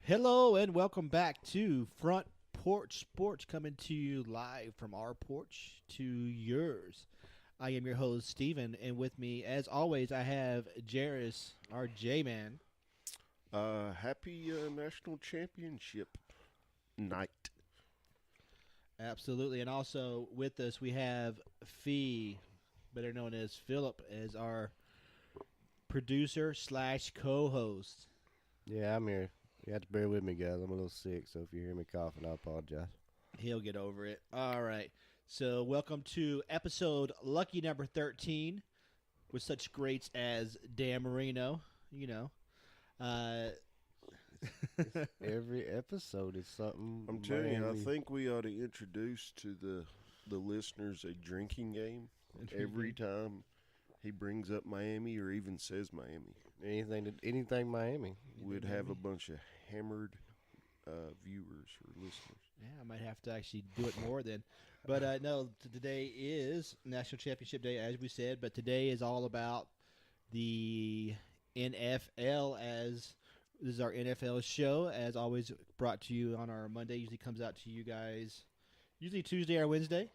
Hello and welcome back to Front Porch Sports, coming to you live from our porch to yours. I am your host, Steven, and with me, as always, I have Jairus, our J-Man. Happy National Championship night. Absolutely, and also with us we have Fee, better known as Philip, as our producer slash co-host. Yeah, I'm here. You have to bear with me, guys. I'm a little sick, so if you hear me coughing, I apologize. He'll get over it. All right. So, welcome to episode lucky number 13 with such greats as Dan Marino, Every episode is something. I'm telling you, I Miami. think we ought to introduce to the listeners a drinking game every time he brings up Miami or even says Miami. anything Miami. We'd have a bunch of hammered viewers or listeners. Yeah, I might have to actually do it more then. But no, today is National Championship Day, as we said. But today is all about the NFL, as this is our NFL show, as always brought to you on our Monday. Usually comes out to you guys, usually Tuesday or Wednesday.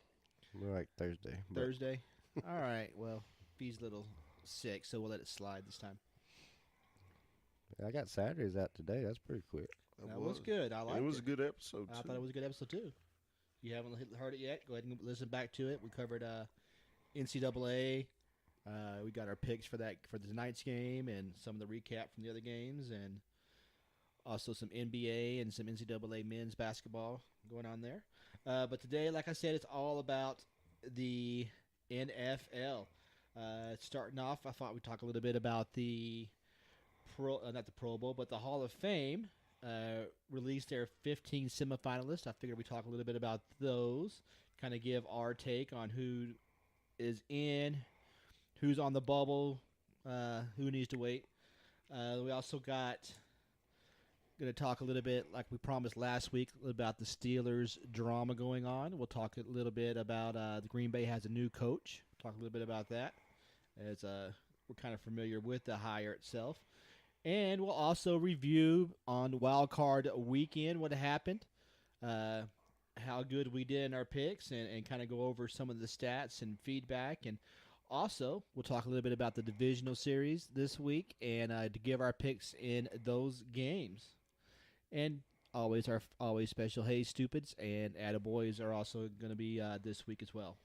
We're like Thursday. but Thursday. All right. Well, B's a little sick, so we'll let it slide this time. I got Saturdays out today. That's pretty quick. That was good. I liked it. It was a good episode, I too. thought it was a good episode too. If you haven't heard it yet, go ahead and listen back to it. We covered NCAA. We got our picks for tonight's game and some of the recap from the other games, and also some NBA and some NCAA men's basketball going on there. But today, like I said, it's all about the NFL. Starting off, I thought we'd talk a little bit about the not the Pro Bowl, but the Hall of Fame. Released their 15 semifinalists. I figured we'd talk a little bit about those, kind of give our take on who is in, who's on the bubble, who needs to wait. We also going to talk a little bit, like we promised last week, about the Steelers drama going on. We'll talk a little bit about the Green Bay has a new coach. Talk a little bit about that, as we're kind of familiar with the hire itself. And we'll also review on Wild Card Weekend what happened, how good we did in our picks, and kind of go over some of the stats and feedback. And also, we'll talk a little bit about the Divisional Series this week and to give our picks in those games. And always special Hey Stupids and Attaboys are also going to be this week as well.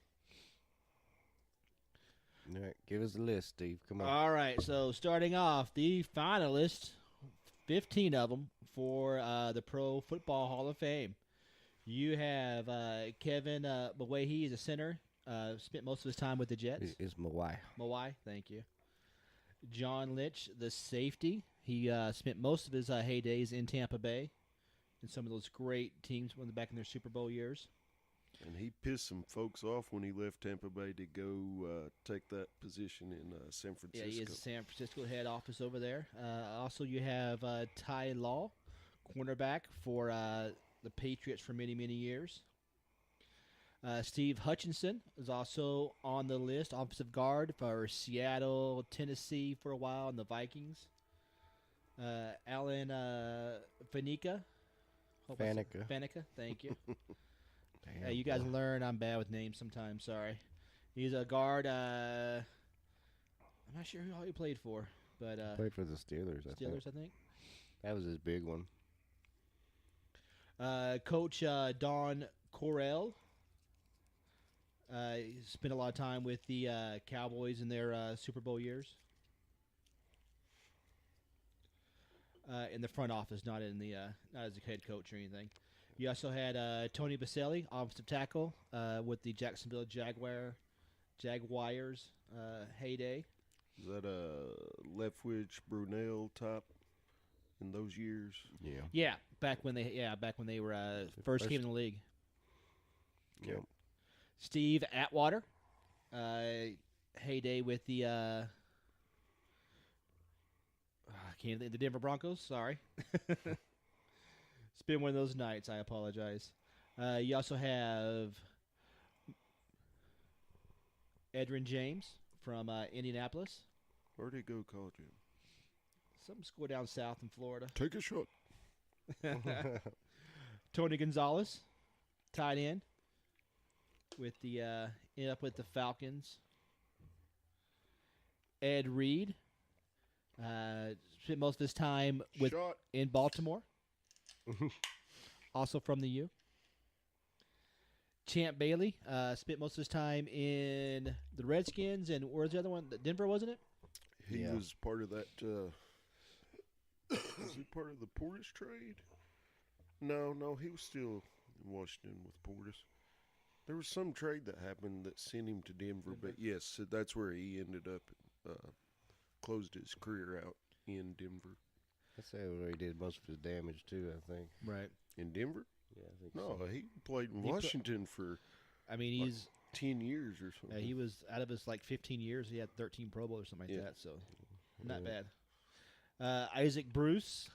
All right, give us a list, Steve. Come on. All right, so starting off, the finalists, 15 of them for the Pro Football Hall of Fame. You have Kevin Mawai. He's a center. Spent most of his time with the Jets. It's Mawai. Mawai, thank you. John Lynch, the safety. He spent most of his heydays in Tampa Bay and some of those great teams back in their Super Bowl years. And he pissed some folks off when he left Tampa Bay to go take that position in San Francisco. Yeah, he is San Francisco head office over there. Also, you have Ty Law, cornerback for the Patriots for many, many years. Steve Hutchinson is also on the list, offensive guard for Seattle, Tennessee for a while, and the Vikings. Alan Faneca. Faneca, thank you. Damn, You guys boy. learn I'm bad with names sometimes, sorry. He's a guard. I'm not sure who all he played for, but Played for the Steelers, I Steelers, think. I think. That was his big one. Coach Don Corell. He spent a lot of time with the Cowboys in their Super Bowl years. In the front office, not not as a head coach or anything. You also had Tony Baselli, offensive tackle, with the Jacksonville Jaguars heyday. Is that a Leftwich Brunel type in those years? Yeah. Yeah, back when they were first came in the league. Yep. Steve Atwater, heyday with the I can't think the Denver Broncos. Sorry, it's been one of those nights. I apologize. You also have Edrin James from Indianapolis. Where'd he go college in? Some school down south in Florida. Take a shot. Tony Gonzalez, tight end, with the ended up with the Falcons. Ed Reed spent most of his time in Baltimore, also from the U. Champ Bailey spent most of his time in the Redskins, and where's the other one? Denver, wasn't it? He was part of that. Was he part of the Portis trade? No, he was still in Washington with Portis. There was some trade that happened that sent him to Denver, but yes, so that's where he ended up. Closed his career out in Denver. That's where he did most of his damage too, I think. Right. In Denver? Yeah, I think No, so. he played in Washington for. I mean, he's 10 years or something. he was out of his 15 years. He had 13 Pro Bowls or something like that. So not bad. Isaac Bruce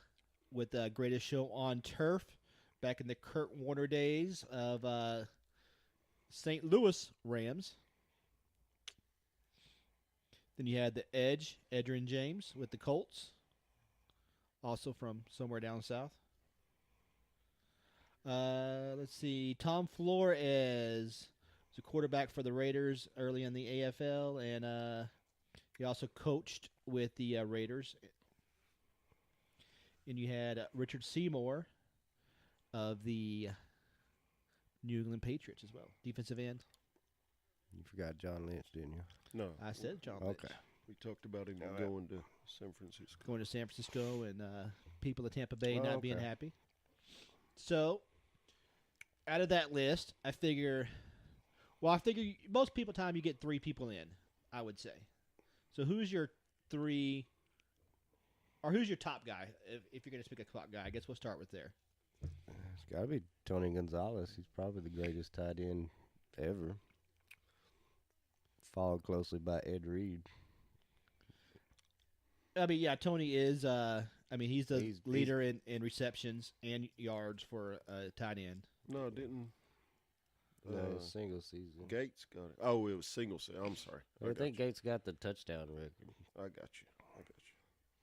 with the greatest show on turf back in the Kurt Warner days of St. Louis Rams. Then you had the Edge, Edgerrin James with the Colts, also from somewhere down south. Let's see. Tom Flores was a quarterback for the Raiders early in the AFL, and he also coached with the Raiders. And you had Richard Seymour of the New England Patriots as well, defensive end. You forgot John Lynch, didn't you? No. I said John Lynch. Okay. We talked about him going to San Francisco. Going to San Francisco and people of Tampa Bay Oh, not okay. being happy. So, out of that list, I figure most people time you get 3 people in, I would say. So who's your 3, or who's your top guy, if you're going to pick a top guy? I guess we'll start with there. It's got to be Tony Gonzalez. He's probably the greatest tight end ever. Followed closely by Ed Reed. I mean, yeah, Tony is, he's the leader in receptions and yards for tight end. No, didn't. Single season. Gates got it. Oh, it was single season. I'm sorry. I think Gates got the touchdown record. I got you.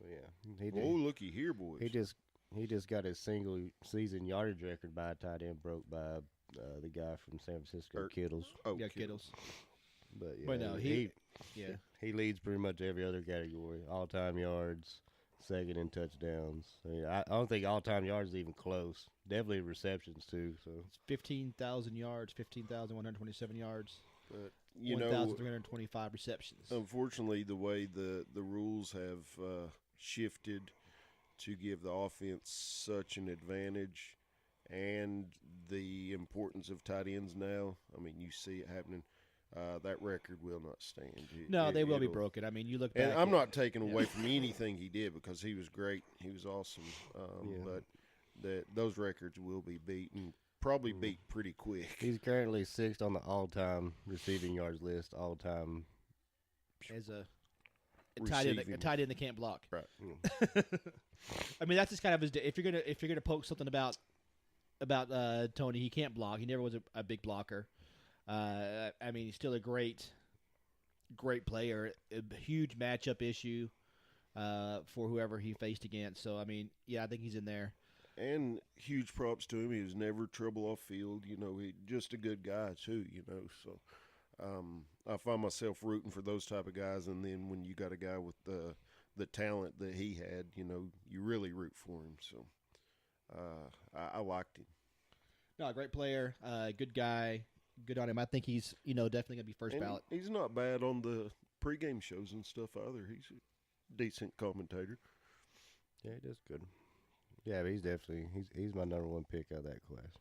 Yeah, he Oh, looky here, boys. He just got his single season yardage record by a tight end broke by the guy from San Francisco, Kittles. Oh, Yeah, Kittles. But yeah, But no, he leads pretty much every other category: all-time yards, second in touchdowns. I mean, I don't think all-time yards is even close. Definitely receptions too. So It's 15,000 yards, 15,127 yards, But 1,325 receptions. unfortunately, the way the rules have shifted to give the offense such an advantage, and the importance of tight ends now. I mean, you see it happening. That record will not stand. They will be broken. I mean, you look back. And I'm not taking away from anything he did, because he was great. He was awesome. But those records will be beaten, probably beat pretty quick. he's currently 6th on the all-time receiving yards list. All-time. as a tight end that can't block. Right. I mean, that's just kind of his. If you're gonna poke something about Tony, he can't block. He never was a big blocker. I mean, he's still a great player. A huge matchup issue for whoever he faced against. So I mean, yeah, I think he's in there. And huge props to him. He was never trouble off field. He just a good guy too. So I find myself rooting for those type of guys. And then when you got a guy with the talent that he had, you really root for him. So I liked him. No, great player, good guy, good on him. I think he's definitely gonna be first And ballot. he's not bad on the pregame shows and stuff either. He's a decent commentator. Yeah, he does good. Yeah, but he's my number 1 pick out of that class.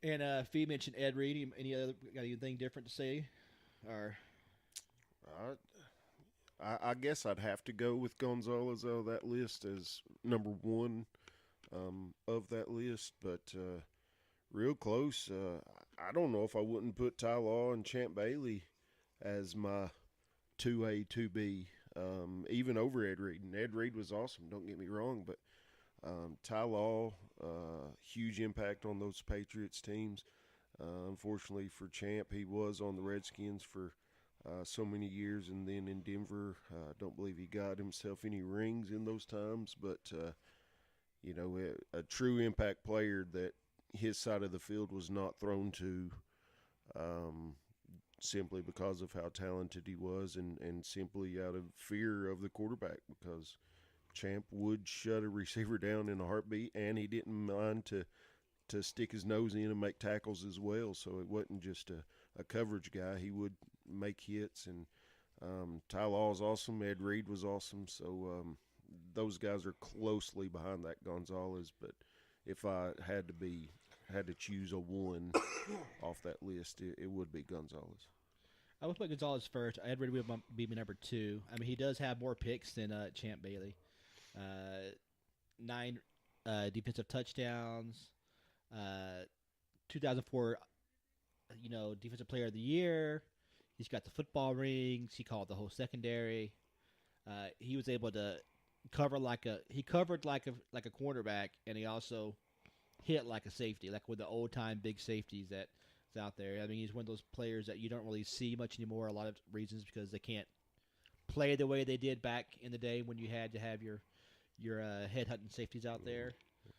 And Fee mentioned Ed Reed. Got anything different to say? Or I guess I'd have to go with Gonzalez out of that list as number 1 of that list, but real close. I don't know if I wouldn't put Ty Law and Champ Bailey as my 2A, 2B, even over Ed Reed. And Ed Reed was awesome, don't get me wrong, but Ty Law, huge impact on those Patriots teams. Unfortunately for Champ, he was on the Redskins for so many years, and then in Denver, I don't believe he got himself any rings in those times, but a true impact player that his side of the field was not thrown to simply because of how talented he was and simply out of fear of the quarterback, because Champ would shut a receiver down in a heartbeat, and he didn't mind to stick his nose in and make tackles as well. So it wasn't just a coverage guy. He would make hits, and Ty Law was awesome. Ed Reed was awesome. So those guys are closely behind that Gonzalez. But if I had to choose a one off that list, it would be Gonzalez. I would put Gonzalez first. Ed Reed would be my number 2. I mean, he does have more picks than Champ Bailey. 9 defensive touchdowns. 2004, Defensive Player of the Year. He's got the football rings. He called the whole secondary. He was able to covered like a cornerback, and he also hit like a safety, like with the old time big safeties that's out there. I mean, he's one of those players that you don't really see much anymore. A lot of reasons because they can't play the way they did back in the day when you had to have your head hunting safeties out there.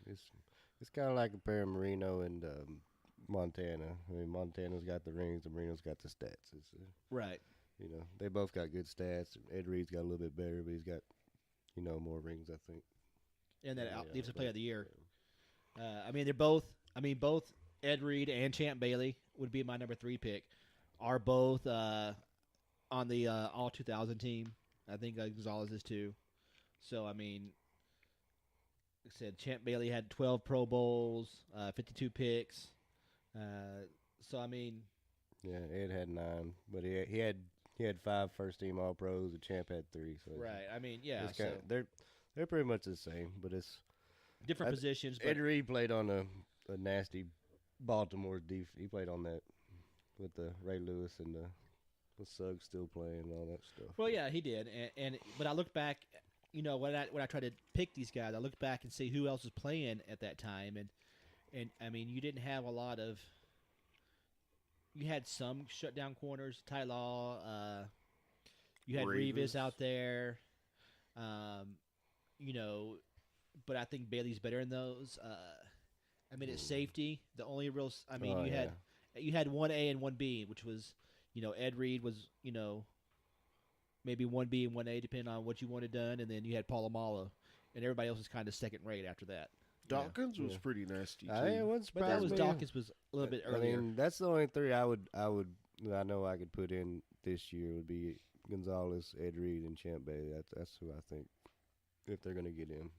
It's kind of like comparing Marino and Montana. I mean, Montana's got the rings, and Marino's got the stats. Right. They both got good stats. Ed Reed's got a little bit better, but he's got more rings, I think. And that defensive player of the year. Both Ed Reed and Champ Bailey would be my number 3 pick. Are both on the All 2000 team. I think Gonzalez is too. So like I said, Champ Bailey had 12 Pro Bowls, 52 picks. Yeah, Ed had 9, but he had 5 first-team All-Pros. The Champ had 3. So right. They're pretty much the same, but it's different positions. Ed Reed played on a nasty Baltimore defense. He played on that with the Ray Lewis and the Suggs still playing and all that stuff. Well, yeah, he did. But I look back, when I try to pick these guys, I look back and see who else was playing at that time, and you didn't have a lot of. You had some shutdown corners, Ty Law. You had Revis out there. But I think Bailey's better in those. It's safety. The only real. You had 1A and 1B, which was, Ed Reed was, maybe 1B and 1A depending on what you wanted done, and then you had Palomalo, and everybody else was kind of second rate after that. Dawkins was pretty nasty too. Dawkins was a little bit earlier. That's the only 3 I know I could put in this year would be Gonzalez, Ed Reed, and Champ Bailey. That's who I think if they're going to get in.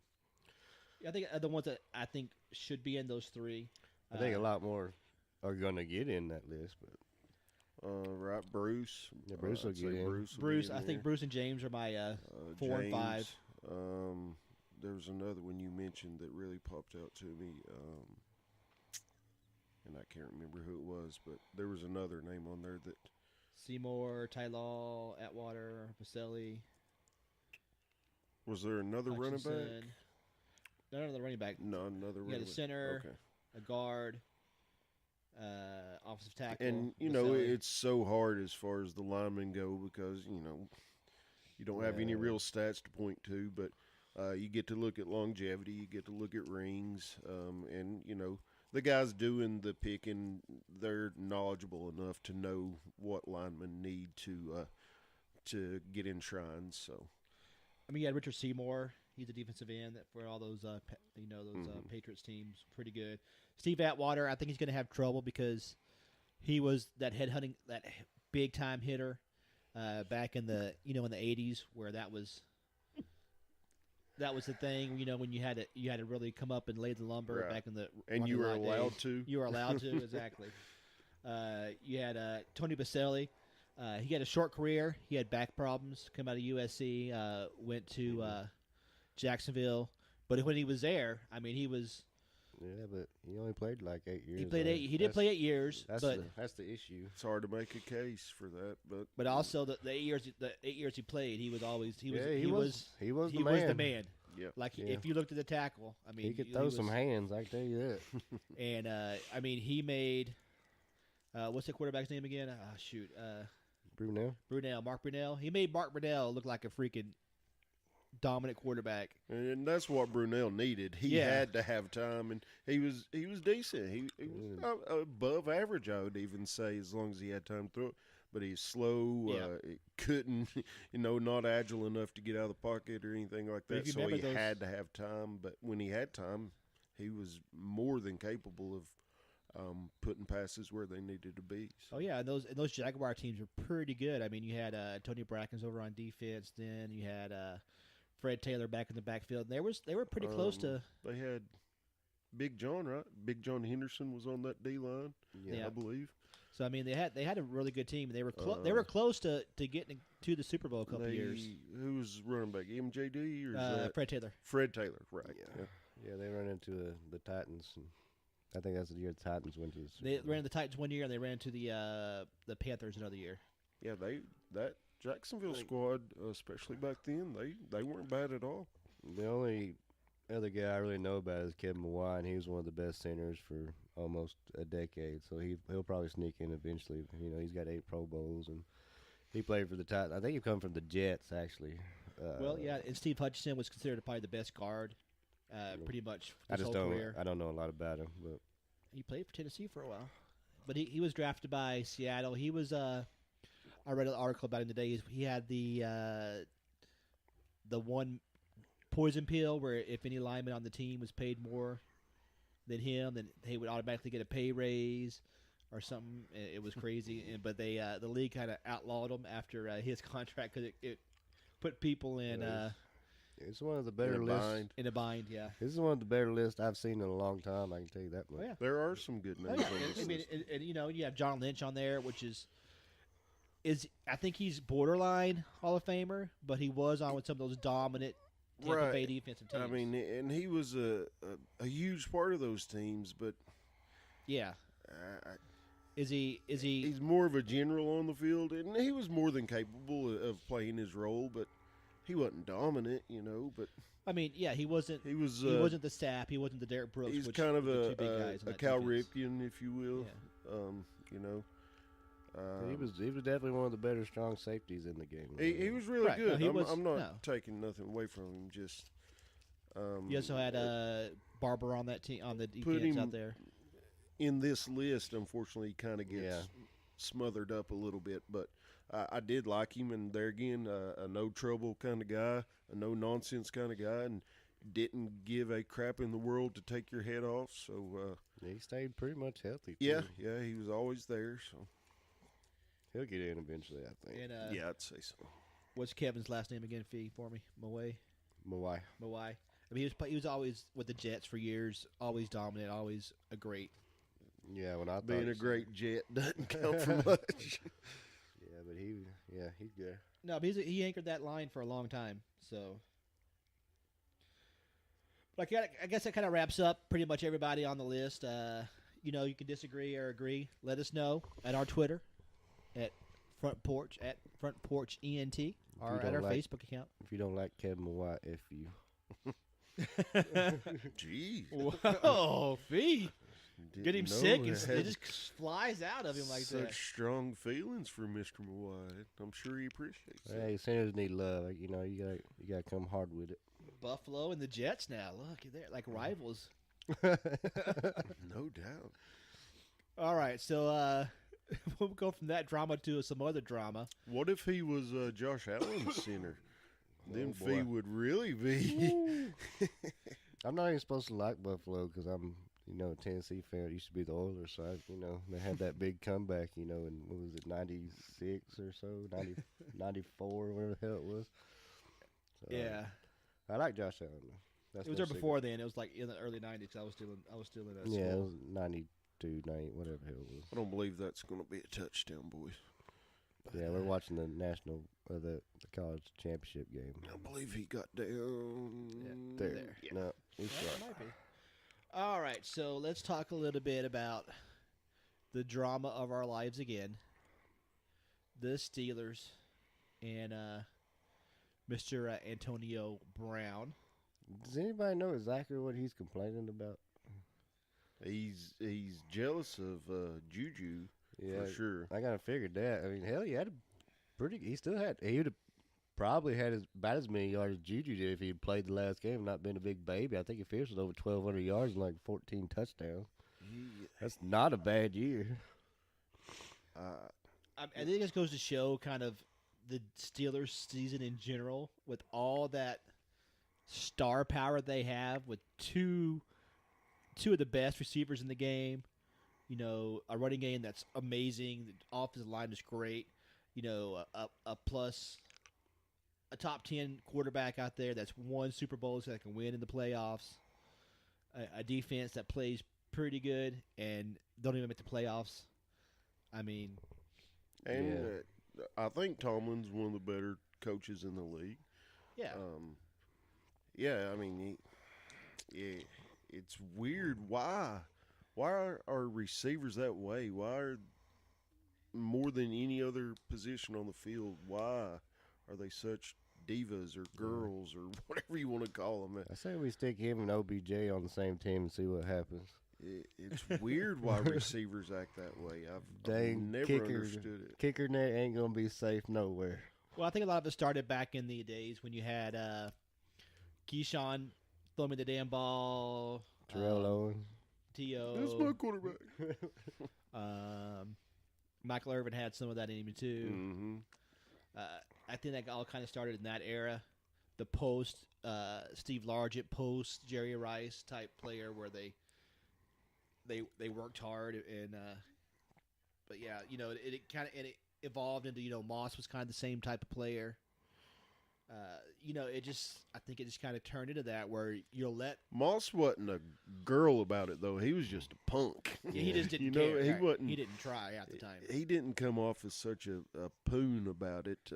I think the ones that I think should be in those 3. I think a lot more are going to get in that list, but right, Bruce. Yeah, Bruce will get in. Bruce, I think Bruce and James are my 4 and 5. There was another one you mentioned that really popped out to me, and I can't remember who it was, but there was another name on there that Seymour, Ty Law, Atwater, Pacelli. Was there another running back? No, another running back. No, another running back. You had a center, a guard, offensive tackle. And, it's so hard as far as the linemen go because, you don't have any real stats to point to, but you get to look at longevity, you get to look at rings, and, the guys doing the picking, they're knowledgeable enough to know what linemen need to get enshrined, so. You had Richard Seymour. He's a defensive end for all those, Patriots teams. Pretty good. Steve Atwater, I think he's going to have trouble because he was that headhunting, that big time hitter back in the in the 80s, where that was the thing. When you had to really come up and lay the lumber back in the and you were allowed to. You were allowed to exactly. You had Tony Pacelli. He had a short career. He had back problems. Come out of USC, went to Jacksonville, but when he was there, he was. Yeah, but he only played like 8 years. He played 8. He did play 8 years. That's the issue. It's hard to make a case for that, but also the 8 years he played, he was the man. Yeah. If you looked at the tackle, he could throw some hands. I can tell you that. And he made. What's the quarterback's name again? Brunell. Mark Brunell. He made Mark Brunell look like a freaking dominant quarterback. And that's what Brunell needed. He had to have time, and he was decent. He was above average, I would even say, as long as he had time to throw it. But he's slow. Couldn't, not agile enough to get out of the pocket or anything like that. So he had to have time. But when he had time, he was more than capable of putting passes where they needed to be. So. Oh yeah, and those Jaguar teams were pretty good. I mean, you had Tony Brackens over on defense. Then you had Fred Taylor back in the backfield. They were pretty close to. They had Big John, right? Big John Henderson was on that D line. I believe. So I mean, they had a really good team. They were close to getting to the Super Bowl a couple years. Who was running back? MJD or Fred Taylor? Fred Taylor, right? Yeah, they ran into the Titans, and I think that's the year the Titans went to the Super They Bowl. ran the Titans one year, and they ran to the Panthers another year. Yeah, that Jacksonville squad, especially back then, they weren't bad at all. The only other guy I really know about is Kevin Mawai, and he was one of the best centers for almost a decade. So he'll probably sneak in eventually. He's got 8 Pro Bowls, and he played for the Titans. I think he come from the Jets, actually. And Steve Hutchinson was considered probably the best guard, pretty much his whole career. I don't know a lot about him, but he played for Tennessee for a while. But he was drafted by Seattle. He was I read an article about him today. He had the one poison pill where if any lineman on the team was paid more than him, then he would automatically get a pay raise or something. It was crazy. But the league kind of outlawed him after his contract because it put people in. It's one of the better lists. In a bind, yeah. This is one of the better lists I've seen in a long time. I can tell you that much. Oh, yeah. There are some good names on this list. And you have John Lynch on there, which is I think he's borderline Hall of Famer, but he was on with some of those dominant Tampa Bay defensive teams. I mean, and he was a huge part of those teams, but yeah. Is he? He's more of a general on the field, and he was more than capable of playing his role, but he wasn't dominant, But I mean, yeah, he wasn't. He wasn't the Sapp. He wasn't the Derek Brooks. He's which kind of the two big guys a Cal Ripken, if you will. Yeah. He was definitely one of the better strong safeties in the game. He was really good. No, I'm not taking nothing away from him. Just you also had Barber on that team on the defense out there. In this list, unfortunately, he kind of gets smothered up a little bit, but I did like him, and there again, a no trouble kind of guy, a no nonsense kind of guy, and didn't give a crap in the world to take your head off. So he stayed pretty much healthy. Yeah, he was always there. So he'll get in eventually, I think. And, I'd say so. What's Kevin's last name again? Fee for me, Mawai. I mean, he was always with the Jets for years, always dominant, always a great. Yeah, when I thought being a great Jet doesn't count for much. Yeah, but he's good. No, but he anchored that line for a long time. So, but I guess that kind of wraps up pretty much everybody on the list. You can disagree or agree. Let us know at our Twitter, at Front Porch ENT, or at our Facebook account. If you don't like Kevin Mawai, if you. Jeez. Whoa, Fee. Get him sick, and it just flies out of him like that. Such strong feelings for Mr. Mawai. I'm sure he appreciates it. Hey, Senators need love. You gotta come hard with it. Buffalo and the Jets now. Look, they're like rivals. No doubt. All right, so we'll go from that drama to some other drama. What if he was Josh Allen's center? Then Fee would really be. I'm not even supposed to like Buffalo because I'm, a Tennessee fan. It used to be the Oilers, so they had that big comeback, in what was it, 96 or so, 94, whatever the hell it was. So, yeah, I like Josh Allen. It was there before then. It was like in the early '90s. I was still in that. Yeah, school. it was 92, 90, whatever the hell it was. I don't believe that's going to be a touchdown, boys. Yeah, we're watching the the college championship game. I believe he got down there. Yeah. No, he's It might be. All right, so let's talk a little bit about the drama of our lives again. The Steelers and Mr. Antonio Brown. Does anybody know exactly what he's complaining about? He's jealous of Juju, for sure. I kind of figured that. I mean, hell, he had he would have probably had about as many yards as Juju did if he had played the last game and not been a big baby. I think he finished with over 1,200 yards and like 14 touchdowns. That's not a bad year. I think this goes to show kind of the Steelers' season in general with all that star power they have with two of the best receivers in the game. You know, a running game that's amazing. The offensive line is great. You know, a plus a top 10 quarterback out there that's won Super Bowls that can win in the playoffs. A defense that plays pretty good and don't even make the playoffs. I mean, and I think Tomlin's one of the better coaches in the league. yeah. I mean, it's weird. Why are receivers that way? Why are more than any other position on the field? Why are they such divas or girls or whatever you want to call them? I say we stick him and OBJ on the same team and see what happens. It's weird why receivers act that way. I've never understood it. Kicker net ain't gonna be safe nowhere. Well, I think a lot of it started back in the days when you had Keyshawn throw me the damn ball. Terrell Owens. T.O. That's my quarterback. Michael Irvin had some of that in him too. Mm-hmm. I think that all kind of started in that era. The post Steve Largent, post Jerry Rice type player where they worked hard and but yeah, you know, it kind of it evolved into, you know, Moss was kind of the same type of player. You know, I think it just kind of turned into that where you'll let Moss wasn't a girl about it though. He was just a punk. Yeah, he just didn't care. He wasn't. He didn't try at the time. He didn't come off as such a poon about it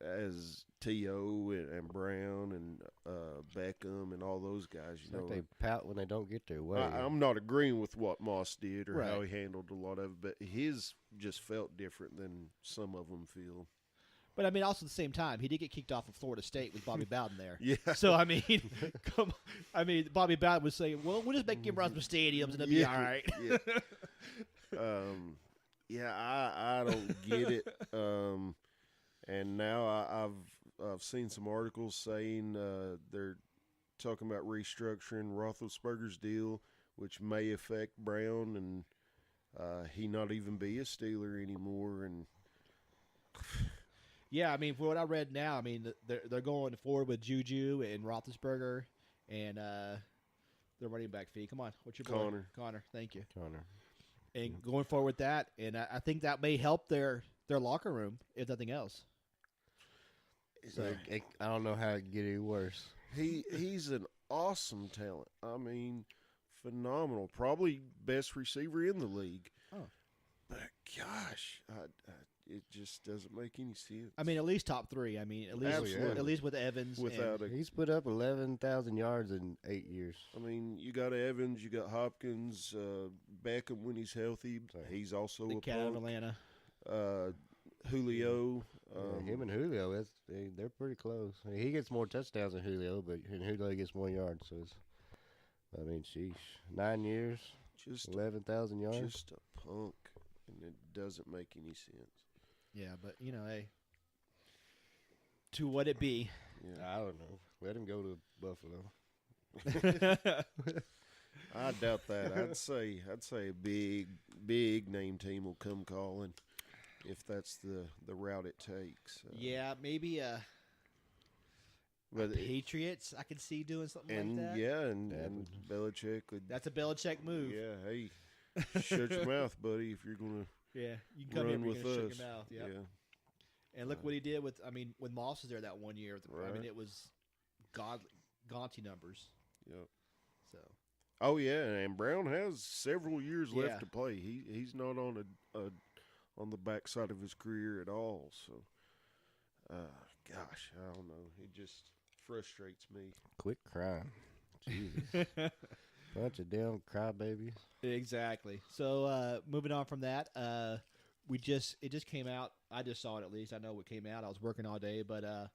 as T.O. and Brown and Beckham and all those guys. You know, they pout when they don't get their way. I'm not agreeing with what Moss did or Right. how he handled a lot of it, but his just felt different than some of them feel. But I mean, also at the same time, he did get kicked off of Florida State with Bobby Bowden there. Yeah. So I mean, Bobby Bowden was saying, "Well, we'll just make him run some stadiums and it'll be all right." Yeah. I don't get it. And now I've seen some articles saying they're talking about restructuring Roethlisberger's deal, which may affect Brown and he not even be a Steeler anymore. And Yeah, I mean, for what I read now, I mean, they're going forward with Juju and Roethlisberger and their running back fee. Come on, what's your boy? Connor, thank you. Connor. And going forward with that, and I think that may help their locker room, if nothing else. So I don't know how it can get any worse. he's an awesome talent. I mean, phenomenal. Probably best receiver in the league. Oh. But gosh, it just doesn't make any sense. I mean, at least top three. I mean, at least with Evans. He's put up 11,000 yards in 8 years. I mean, you got Evans, you got Hopkins, Beckham when he's healthy. He's also the a cat of punk. Atlanta. Julio. Him and Julio, they're pretty close. I mean, he gets more touchdowns than Julio, but Julio gets more yards. So I mean, sheesh, 9 years, just 11,000 yards. Just a punk, and it doesn't make any sense. Yeah, but you know, hey, to what it be. Yeah. I don't know. Let him go to Buffalo. I doubt that. I'd say a big name team will come calling if that's the route it takes. Yeah, maybe but Patriots. I could see doing something like that. Yeah, and Belichick would. That's a Belichick move. Yeah, hey, shut your mouth, buddy, if you're gonna. Yeah, you can come here run and with shut us. your mouth. Yep. Yeah. And look what he did with. I mean, when Moss was there that 1 year. I mean, Right. it was gaunty numbers. Yep. So. Oh yeah, and Brown has several years Yeah. left to play. He's not on on the backside of his career at all. So, gosh, I don't know. It just frustrates me. Quit crying. Jesus. Bunch of damn crybabies. Exactly. So moving on from that, it just came out. I just saw it at least. I know what came out. I was working all day, but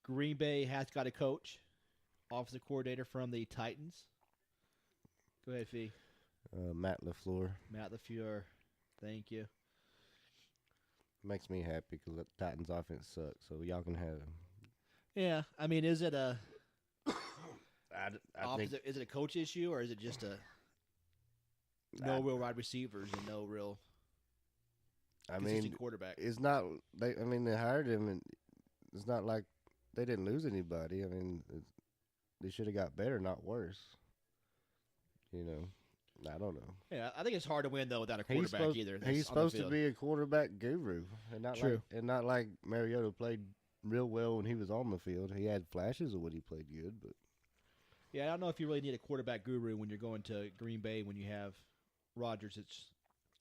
Green Bay has got a coach, offensive coordinator from the Titans. Go ahead, Fee. Matt LaFleur. Matt LaFleur. Thank you. Makes me happy because the Titans' offense sucks, so y'all can have him. Yeah, I mean, is it a I think is it a coach issue or is it just a no real wide receivers and no real consistent quarterback? It's not. They hired him, and it's not like they didn't lose anybody. I mean, they should have got better, not worse. You know, I don't know. Yeah, I think it's hard to win though without a quarterback either. He's supposed to be a quarterback guru, and not like Mariota played real well when he was on the field. He had flashes of when he played good, but yeah, I don't know if you really need a quarterback guru when you're going to Green Bay when you have Rodgers.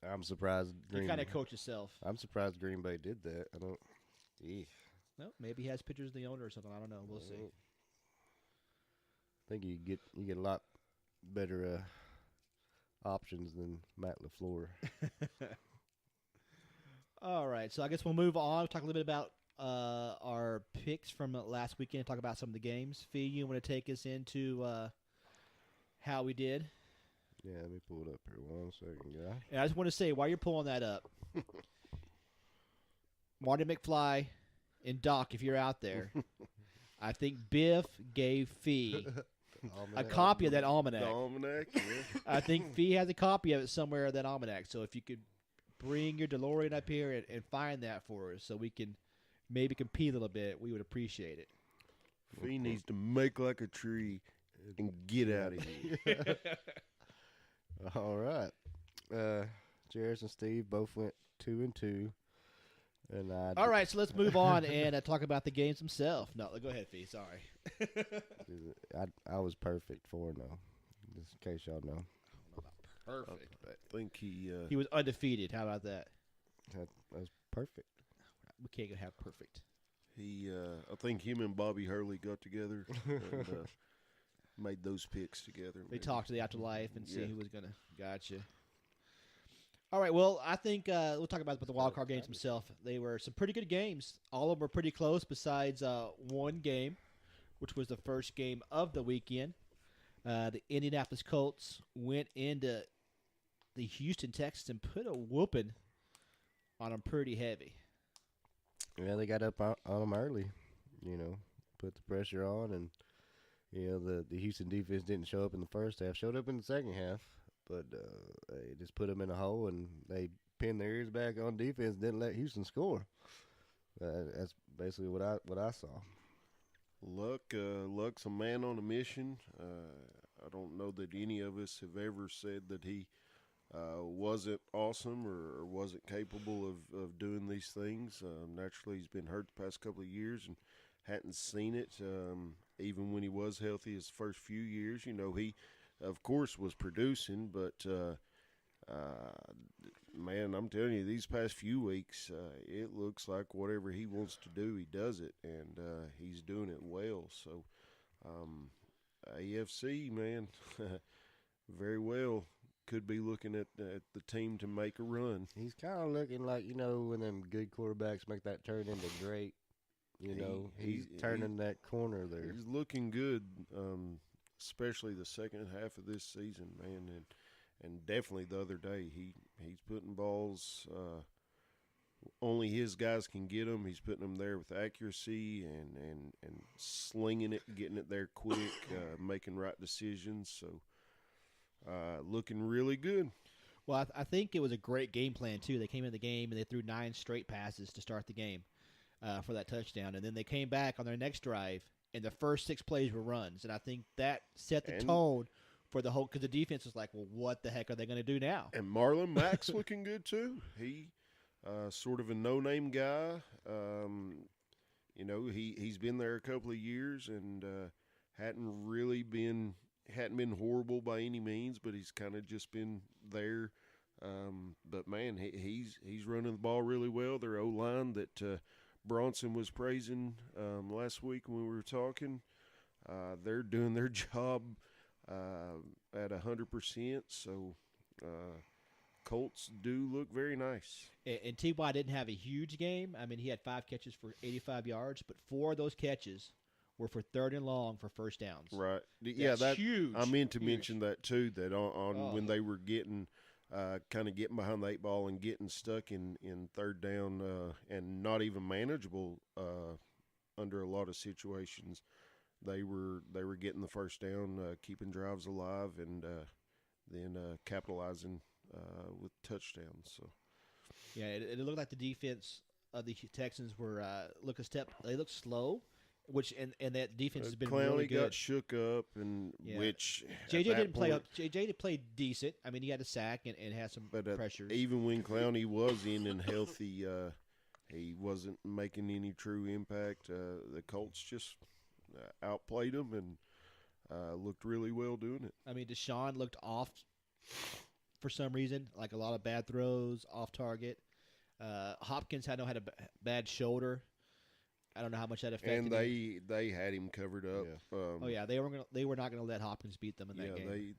I'm surprised. You kind of coach yourself. I'm surprised Green Bay did that. I don't. No, maybe he has pictures of the owner or something. I don't know. We'll see. I think you get a lot better options than Matt LaFleur. All right, so I guess we'll move on. We'll talk a little bit about our picks from last weekend. Talk about some of the games. Fee, you want to take us into how we did? Yeah, let me pull it up here 1 second, guy. And I just want to say, while you're pulling that up, Marty McFly and Doc, if you're out there, I think Biff gave Fee a copy of that almanac. The almanac, yeah. I think Fee has a copy of it somewhere, that almanac. So if you could bring your DeLorean up here and find that for us so we can maybe compete a little bit, we would appreciate it. Fee needs to make like a tree and get out of here. All right. Jairus and Steve both went 2-2. And all right, so let's move on and talk about the games themselves. No, go ahead, Fee. Sorry. I was perfect 4-0, just in case y'all know. I don't know about perfect, but I think he was undefeated. How about that? That was perfect. We can't have perfect. I think him and Bobby Hurley got together and made those picks together. They talked to the afterlife and see who was going to. Gotcha. All right, well, I think we'll talk about the wild card games themselves. They were some pretty good games. All of them were pretty close besides one game, which was the first game of the weekend. The Indianapolis Colts went into the Houston Texans and put a whooping on them pretty heavy. Yeah, they got up on them early, put the pressure on, and, the Houston defense didn't show up in the first half, showed up in the second half. But they just put them in a hole, and they pinned their ears back on defense and didn't let Houston score. That's basically what I saw. Luck's a man on a mission. I don't know that any of us have ever said that he wasn't awesome or wasn't capable of doing these things. Naturally, he's been hurt the past couple of years and hadn't seen it. Even when he was healthy his first few years, he – of course, was producing, but, man, I'm telling you, these past few weeks, it looks like whatever he wants to do, he does it, and he's doing it well. So, AFC, man, very well could be looking at the team to make a run. He's kind of looking like, when them good quarterbacks make that turn into great, he's turning that corner there. He's looking good, especially the second half of this season, man, and definitely the other day. He's putting balls only his guys can get them. He's putting them there with accuracy and slinging it, getting it there quick, making right decisions. So looking really good. Well, I think it was a great game plan, too. They came in the game and they threw 9 straight passes to start the game for that touchdown. And then they came back on their next drive, and the first 6 plays were runs. And I think that set the tone for the whole – because the defense was like, well, what the heck are they going to do now? And Marlon Mack's looking good, too. He sort of a no-name guy. He's been there a couple of years and hadn't been horrible by any means, but he's kind of just been there. But, man, he's running the ball really well. Their O-line that Bronson was praising last week when we were talking, they're doing their job at 100%. So Colts do look very nice. And T.Y. didn't have a huge game. I mean, he had 5 catches for 85 yards, but 4 of those catches were for 3rd and long for first downs. Right. That's huge. I meant to mention that, too, that on when they were getting kind of getting behind the 8 ball and getting stuck in third down and not even manageable under a lot of situations. They were getting the first down, keeping drives alive, and then capitalizing with touchdowns. So Yeah, it looked like the defense of the Texans were they looked slow, which and that defense has been Clowney really good. got shook up, and Yeah. which JJ at that didn't play point- up. JJ played decent. I mean, he had a sack and had some But pressures. even when Clowney was in and healthy, he wasn't making any true impact. The Colts just outplayed him and looked really well doing it. I mean, Deshaun looked off for some reason, like a lot of bad throws, off target. Hopkins had a bad shoulder. I don't know how much that affected And him. they had him covered up. Oh yeah, they were not gonna let Hopkins beat them in that game.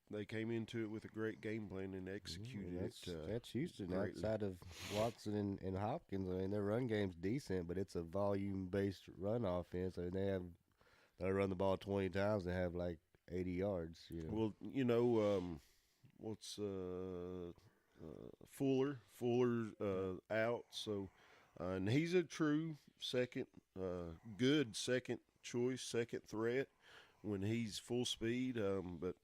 They came into it with a great game plan and executed That's Houston greatly. outside of Watson and Hopkins. I mean, their run game's decent, but it's a volume-based run offense. I mean, they run the ball 20 times and have like 80 yards. You know. Well, you know, what's Fuller's out, so and he's a true good second choice, second threat when he's full speed. But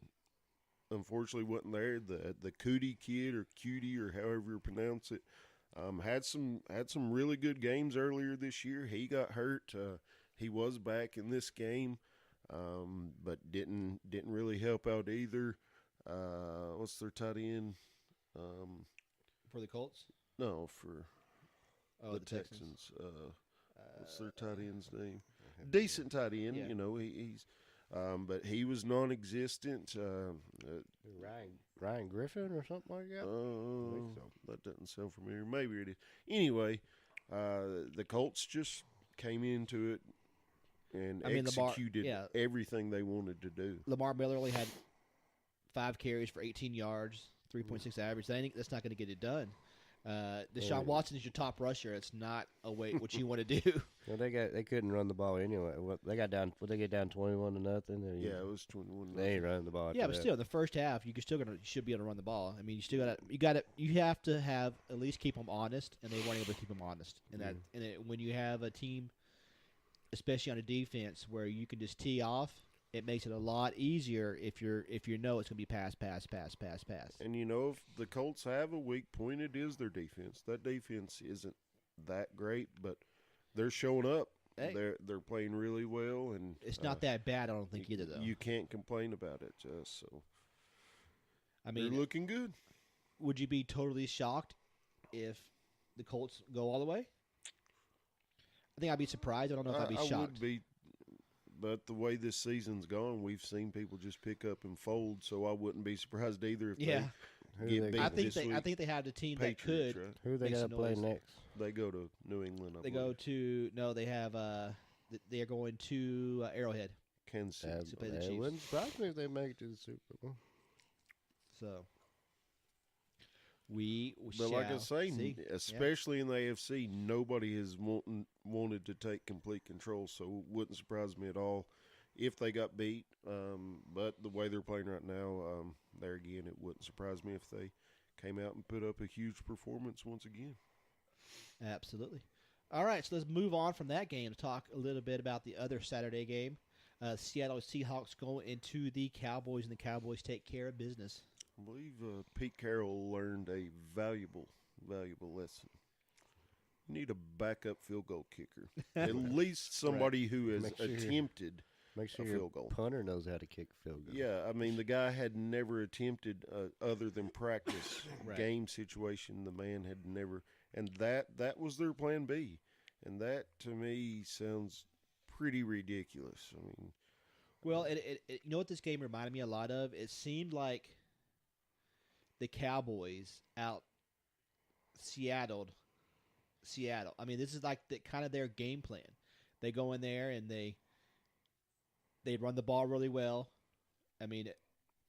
unfortunately, wasn't there. The Cootie kid or Cutie or however you pronounce it had some really good games earlier this year. He got hurt. He was back in this game, but didn't really help out either. What's their tight end? For the Colts. No, for the Texans. Texans. What's their tight end's name? Decent tight end. Yeah. You know, he's but he was non-existent. Ryan Griffin or something like that. That doesn't sound familiar. Maybe it is. Anyway, the Colts just came into it and executed everything they wanted to do. Lamar Miller only had 5 carries for 18 yards, 3.6 average. That's not going to get it done. Deshaun Watson is your top rusher. It's not what you want to do. Well, they couldn't run the ball anyway. They got down. Would they get down 21-0? Yeah, it was 21. They ain't running the ball. Yeah, but still, in the first half, you should be able to run the ball. I mean, you have to have at least keep them honest, and they weren't able to keep them honest. And when you have a team, especially on a defense, where you can just tee off, it makes it a lot easier if you know it's going to be pass. And you know, if the Colts have a weak point, it is their defense. That defense isn't that great, but they're showing up. Hey. They're playing really well, and It's not that bad, I don't think, either, though. You can't complain about it. So I mean, they're looking good. Would you be totally shocked if the Colts go all the way? I think I'd be surprised. I don't know if I'd be shocked. I would be, but the way this season's gone, we've seen people just pick up and fold. So I wouldn't be surprised either if they get beat I this week. think they have the team Patriots, that could. right? Who they Make got to some play noise. next? They go to New England. They go to they have they are going to Arrowhead. Kansas City. to play the It Chiefs. wouldn't surprise me if they make it to the Super Bowl. So we But like I shall say, see. especially in the AFC, nobody has wanted to take complete control. So it wouldn't surprise me at all if they got beat. But the way they're playing right now, there again, it wouldn't surprise me if they came out and put up a huge performance once again. Absolutely. All right, so let's move on from that game to talk a little bit about the other Saturday game. Seattle Seahawks go into the Cowboys, and the Cowboys take care of business. I believe Pete Carroll learned a valuable lesson. You need a backup field goal kicker. At least somebody who has Make sure you're- attempted Make sure a your field goal. punter knows how to kick a field goal. Yeah, I mean, the guy had never attempted other than practice Right. game situation. The man had never, and that was their plan B. And that, to me, sounds pretty ridiculous. I mean, Well, it you know what this game reminded me a lot of? It seemed like the Cowboys out Seattle. I mean, this is like kind of their game plan. They go in there and they run the ball really well. I mean,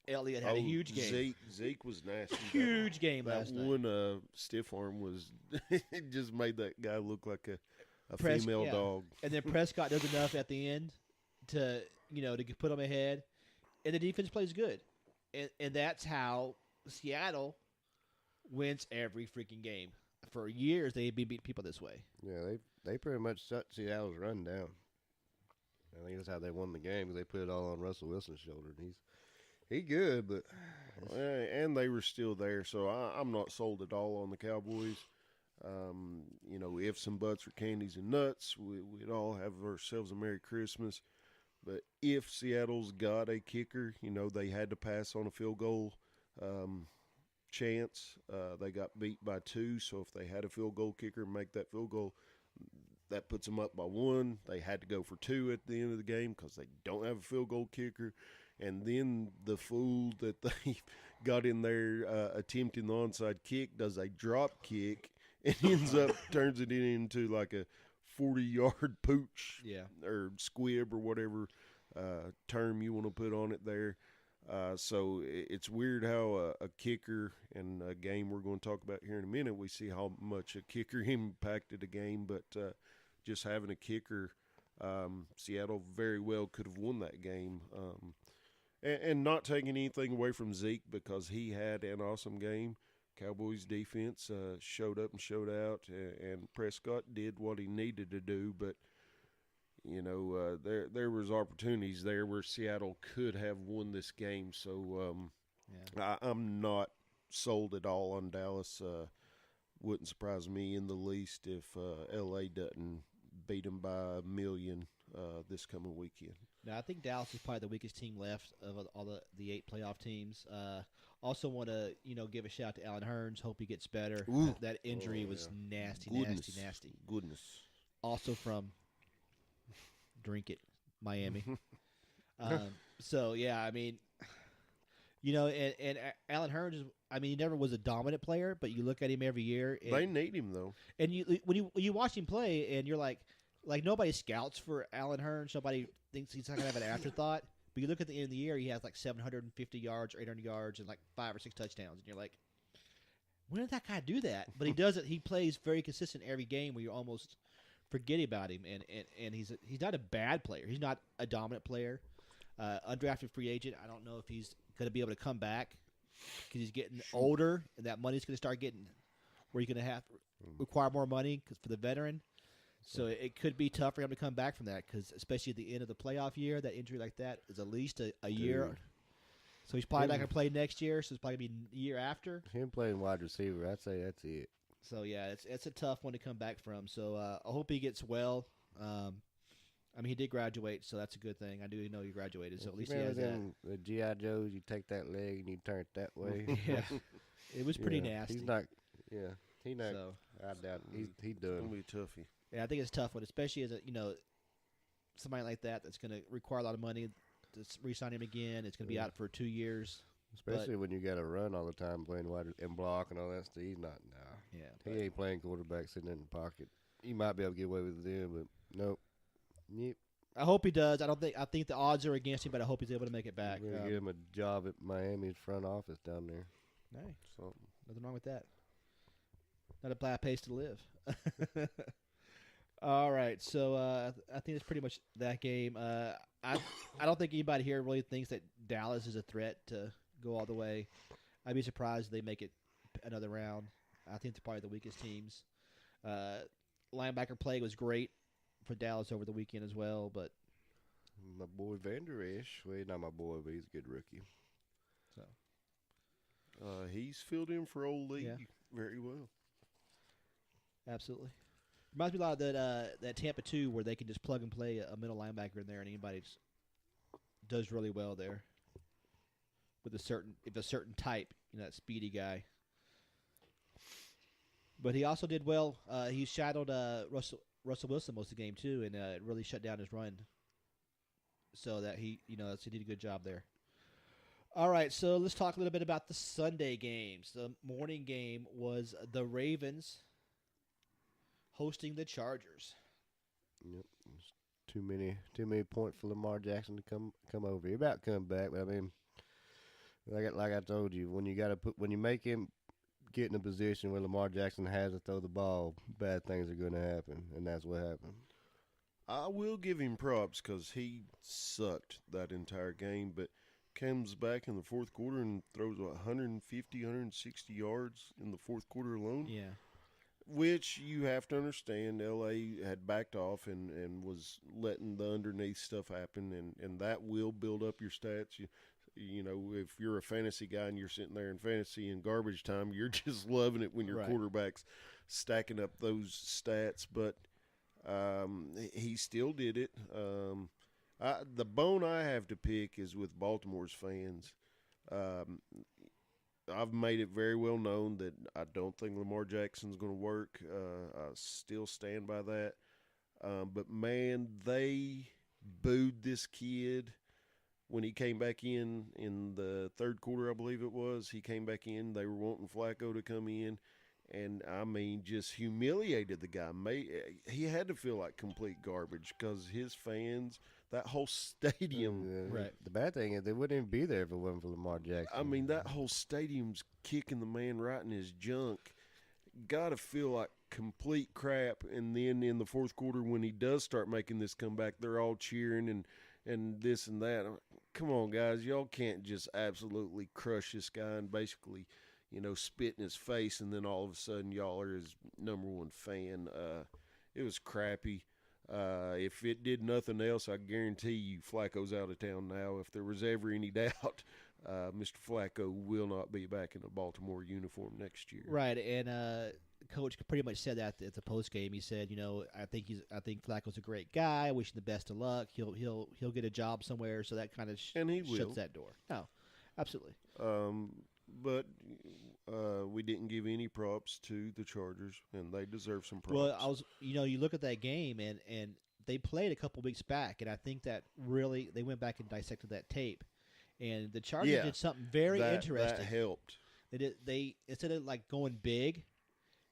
Elliott had a huge game. Zeke was nasty. Huge game That last night. one stiff arm was it just made that guy look like a Pres- female yeah. dog. And then Prescott does enough at the end to put them ahead, and the defense plays good. and that's how Seattle wins every freaking game. For years, they've been beating people this way. Yeah, they pretty much shut Seattle's run down. I think that's how they won the game, because they put it all on Russell Wilson's shoulder. And he good, but and they were still there, so I'm not sold at all on the Cowboys. Ifs and buts or candies and nuts, we'd all have ourselves a Merry Christmas. But if Seattle's got a kicker, they had to pass on a field goal chance. They got beat by 2, so if they had a field goal kicker and make that field goal, that puts them up by 1. They had to go for 2 at the end of the game because they don't have a field goal kicker. And then the fool that they got in there attempting the onside kick does a drop kick and turns it into like a 40-yard pooch, or squib, or whatever term you want to put on it there. So it's weird how a kicker, and a game we're going to talk about here in a minute, we see how much a kicker impacted a game, but just having a kicker, Seattle very well could have won that game. And not taking anything away from Zeke, because he had an awesome game. Cowboys defense showed up and showed out, and Prescott did what he needed to do. But, there was opportunities there where Seattle could have won this game. So I'm not sold at all on Dallas. Wouldn't surprise me in the least if L.A. doesn't beat them by 1 million this coming weekend. Now, I think Dallas is probably the weakest team left of all the 8 playoff teams. Also want to, give a shout out to Allen Hurns. Hope he gets better. That injury was nasty. Goodness. Also from Drink It, Miami. So, yeah, I mean, and Allen Hurns is, he never was a dominant player, but you look at him every year. And, they need him, though. And when you watch him play, and you're like nobody scouts for Allen Hurns. Nobody thinks he's not going to have an afterthought. But you look at the end of the year, he has like 750 yards or 800 yards and like 5 or 6 touchdowns. And you're like, when did that guy do that? But he does it. He plays very consistent every game where you almost forget about him. And he's not a bad player. He's not a dominant player. Undrafted free agent. I don't know if he's going to be able to come back because he's getting older, and that money's going to start getting where you're going to have to require more money for the veteran. So it could be tough for him to come back from that, because especially at the end of the playoff year, that injury like that is at least a year. So he's probably not going to play next year, so it's probably going to be the year after. Him playing wide receiver, I'd say that's it. So, yeah, it's a tough one to come back from. So I hope he gets well. He did graduate, so that's a good thing. I do know he graduated, so at least he has that. The G.I. Joes, you take that leg and you turn it that way. Yeah. It was pretty nasty. He's not, so, I doubt he's done. It's going to be a toughie. Yeah, I think it's a tough one, especially as somebody like that's going to require a lot of money to re-sign him again. It's going to be out for 2 years. Especially when you got to run all the time playing wide and block and all that stuff. He's not now. Yeah, he ain't playing quarterback sitting in the pocket. He might be able to get away with it, but nope. Yep. I hope he does. I think the odds are against him, but I hope he's able to make it back. We're gonna give him a job at Miami's front office down there. Hey, nothing wrong with that. Not a bad place to live. All right, so I think that's pretty much that game. I don't think anybody here really thinks that Dallas is a threat to go all the way. I'd be surprised if they make it another round. I think they're probably the weakest teams. Linebacker play was great for Dallas over the weekend as well, but my boy Vander Esch, not my boy, but he's a good rookie. So he's filled in for old Lee very well. Absolutely. Reminds me a lot of that Tampa 2 where they can just plug and play a middle linebacker in there, and anybody does really well there with a certain type, that speedy guy. But he also did well. He shadowed Russell Wilson most of the game too, and really shut down his run. So that he did a good job there. All right, so let's talk a little bit about the Sunday games. The morning game was the Ravens hosting the Chargers. Yep, too many points for Lamar Jackson to come over. He about to come back, but like I told you, when you make him get in a position where Lamar Jackson has to throw the ball, bad things are going to happen, and that's what happened. I will give him props because he sucked that entire game, but comes back in the fourth quarter and throws 150, 160 yards in the fourth quarter alone. Yeah. Which you have to understand, LA had backed off and was letting the underneath stuff happen, and that will build up your stats. You know, if you're a fantasy guy and you're sitting there in fantasy in garbage time, you're just loving it when your Right. quarterback's stacking up those stats. But he still did it. The bone I have to pick is with Baltimore's fans. I've made it very well known that I don't think Lamar Jackson's going to work. I still stand by that. But, man, they booed this kid when he came back in the third quarter, I believe it was. He came back in. They were wanting Flacco to come in. And, I mean, just humiliated the guy. He had to feel like complete garbage because his fans, that whole stadium. Right. The bad thing is they wouldn't even be there if it wasn't for Lamar Jackson. I mean, that whole stadium's kicking the man right in his junk. Got to feel like complete crap. And then in the fourth quarter, when he does start making this comeback, they're all cheering and this and that. Come on, guys. Y'all can't just absolutely crush this guy and basically – spit in his face, and then all of a sudden y'all are his number one fan. It was crappy. If it did nothing else, I guarantee you Flacco's out of town now. If there was ever any doubt, Mr. Flacco will not be back in a Baltimore uniform next year. Right, and Coach pretty much said that at the post game. He said, I think Flacco's a great guy. I wish him the best of luck. He'll get a job somewhere. So that kind of shuts that door. No, absolutely. But we didn't give any props to the Chargers, and they deserve some props. Well, you look at that game, and they played a couple weeks back, and I think that really they went back and dissected that tape, and the Chargers did something very interesting. That helped. They instead of like going big,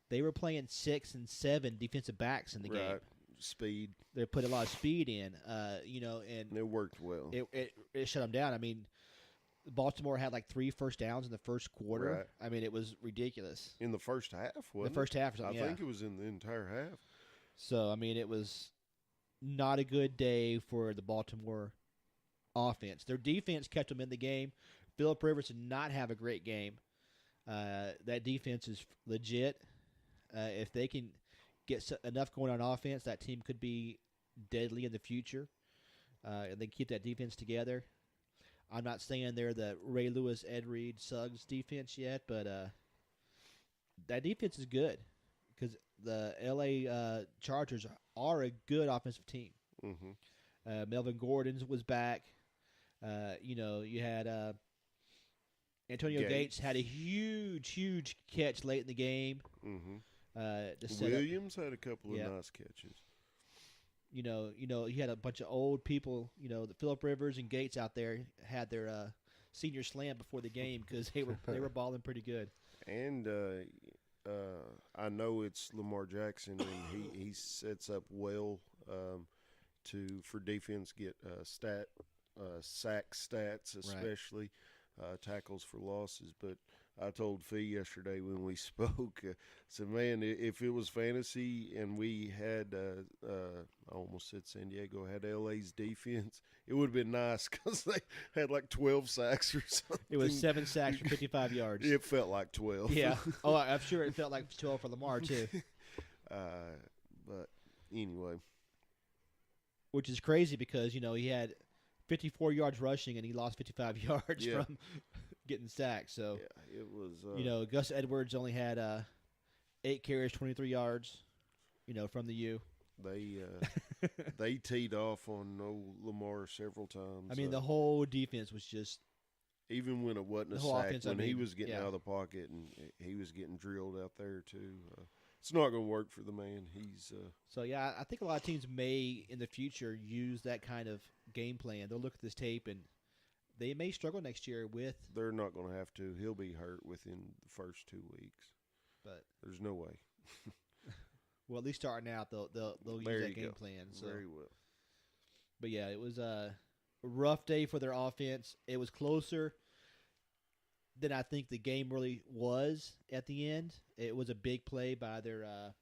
they were playing 6 and 7 defensive backs in the game. Speed. They put a lot of speed in, and it worked well. It shut them down. I mean, Baltimore had like 3 first downs in the first quarter. Right. I mean, it was ridiculous. In the first half, wasn't it? The first half or something, I think it was in the entire half. So, I mean, it was not a good day for the Baltimore offense. Their defense kept them in the game. Phillip Rivers did not have a great game. That defense is legit. If they can get enough going on offense, that team could be deadly in the future. And they keep that defense together. I'm not saying they're the Ray Lewis, Ed Reed, Suggs defense yet, but that defense is good because the L.A. Chargers are a good offensive team. Mm-hmm. Melvin Gordon was back. You had Antonio Gates had a huge catch late in the game. Mm-hmm. Williams had a couple of nice catches. You had a bunch of old people. The Phillip Rivers and Gates out there had their senior slam before the game because they were balling pretty good. And I know it's Lamar Jackson, and he sets up well for defense get sack stats, especially tackles for losses. But I told Fee yesterday when we spoke, I said, man, if it was fantasy and we had, I almost said San Diego, had LA's defense, it would have been nice because they had like 12 sacks or something. It was 7 sacks for 55 yards. It felt like 12. Yeah. Oh, I'm sure it felt like 12 for Lamar, too. But anyway. Which is crazy because, he had 54 yards rushing and he lost 55 yards from getting sacked. So, yeah, it was. Gus Edwards only had 8 carries, 23 yards, from the U. They teed off on Lamar several times. I mean, the whole defense was just. Even when it wasn't a sack, offense, when he was getting out of the pocket and he was getting drilled out there too. It's not going to work for the man. He's So yeah, I think a lot of teams may in the future use that kind of game plan. They'll look at this tape and they may struggle next year with. They're not going to have to. He'll be hurt within the first 2 weeks. But there's no way. Well, at least starting out, they'll use that game plan. So. Very well. But yeah, it was a rough day for their offense. It was closer than I think the game really was at the end. It was a big play by their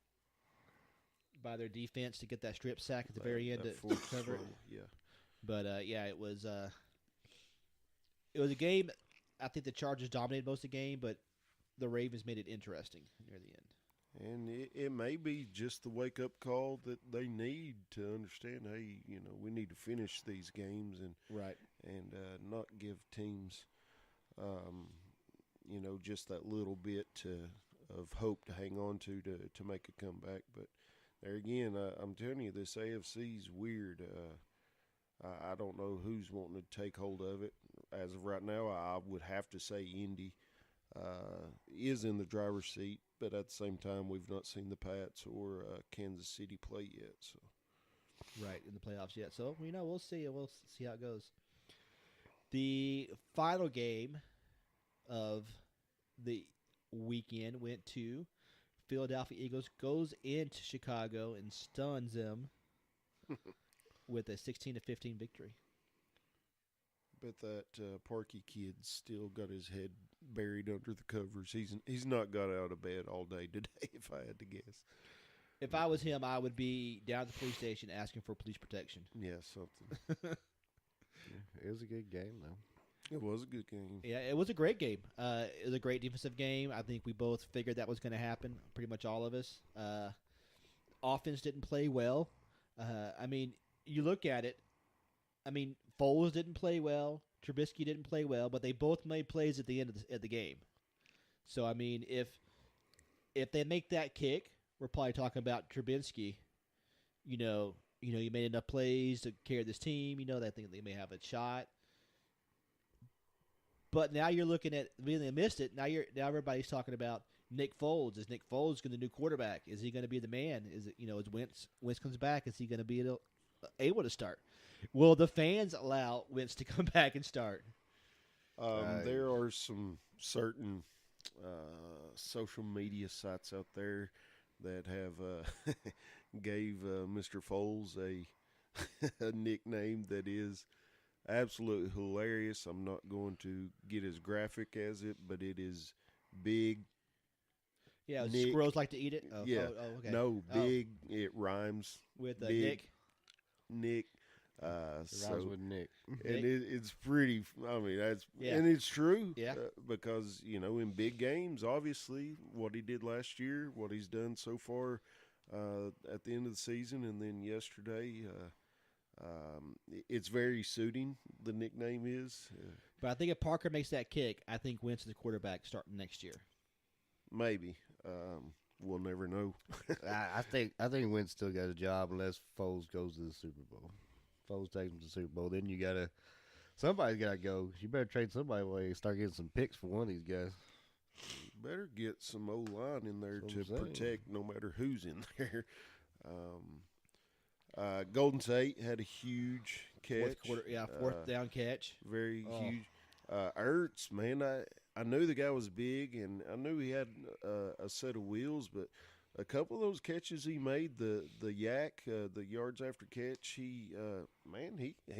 defense to get that strip sack at the very end to cover it. Yeah. But it was it was a game. I think the Chargers dominated most of the game, but the Ravens made it interesting near the end. And it may be just the wake-up call that they need to understand, hey, we need to finish these games and not give teams, just that little bit of hope to hang on to make a comeback. But there again, I'm telling you, this AFC's weird. I don't know who's wanting to take hold of it. As of right now, I would have to say Indy is in the driver's seat, but at the same time, we've not seen the Pats or Kansas City play yet. So, right, in the playoffs yet. So, we'll see. We'll see how it goes. The final game of the weekend went to Philadelphia Eagles, goes into Chicago and stuns them with a 16-15 victory. Bet that Parky kid's still got his head buried under the covers. He's not got out of bed all day today, if I had to guess. If I was him, I would be down at the police station asking for police protection. Yeah, something. It was a good game, though. It was a good game. Yeah, it was a great game. It was a great defensive game. I think we both figured that was going to happen, pretty much all of us. Offense didn't play well. You look at it. Foles didn't play well. Trubisky didn't play well, but they both made plays at the end of the game. So, if they make that kick, we're probably talking about Trubisky. You made enough plays to carry this team. They think they may have a shot. But now you're looking at they missed it. Now everybody's talking about Nick Foles. Is Nick Foles going to be the new quarterback? Is he going to be the man? Is it as Wentz comes back? Is he going to be able to start? Will the fans allow Wentz to come back and start? There are some certain social media sites out there that have gave Mr. Foles a nickname that is absolutely hilarious. I'm not going to get as graphic as it, but it is Big. Yeah, squirrels like to eat it. Oh, yeah, okay. No, Big. It rhymes with Big, Nick. It rhymes with Nick. And it's pretty. And it's true. Yeah. Because in big games, obviously, what he did last year, what he's done so far at the end of the season, and then yesterday. It's very suiting, the nickname is. But I think if Parker makes that kick, I think Wentz is the quarterback starting next year. Maybe. We'll never know. I think Wentz still got a job unless Foles goes to the Super Bowl. Foles takes him to the Super Bowl. Then somebody's got to go. You better trade somebody away and start getting some picks for one of these guys. Better get some O-line in there to protect no matter who's in there. Golden State had a huge catch. Fourth down catch. Very huge. Ertz, man, I knew the guy was big, and I knew he had a set of wheels, but a couple of those catches he made, the yards after catch, he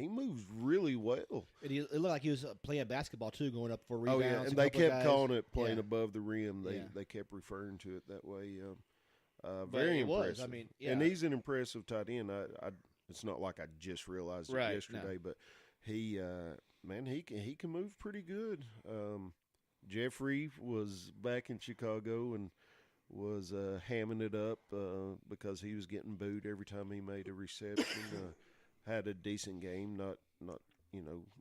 moves really well. And it looked like he was playing basketball, too, going up for rebounds. Oh, yeah, and they kept calling it playing above the rim. They kept referring to it that way. Very impressive. And he's an impressive tight end. It's not like I just realized it yesterday, but he can move pretty good. Jeffrey was back in Chicago and was hamming it up because he was getting booed every time he made a reception. Had a decent game, not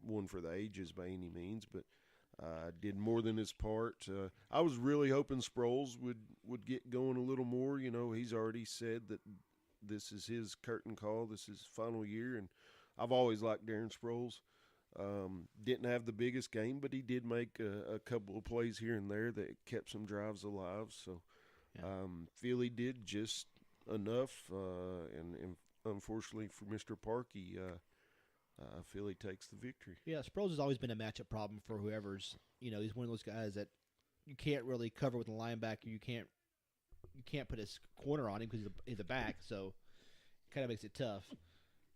one for the ages by any means, but did more than his part. I was really hoping Sproles would get going a little more. He's already said that this is his curtain call. This is his final year, and I've always liked Darren Sproles. Didn't have the biggest game, but he did make a couple of plays here and there that kept some drives alive. So Philly did just enough, and unfortunately for Mr. Parkey, Philly takes the victory. Yeah, Sproles has always been a matchup problem for whoever's. He's one of those guys that you can't really cover with a linebacker. You can't put his corner on him because he's a back, so it kind of makes it tough.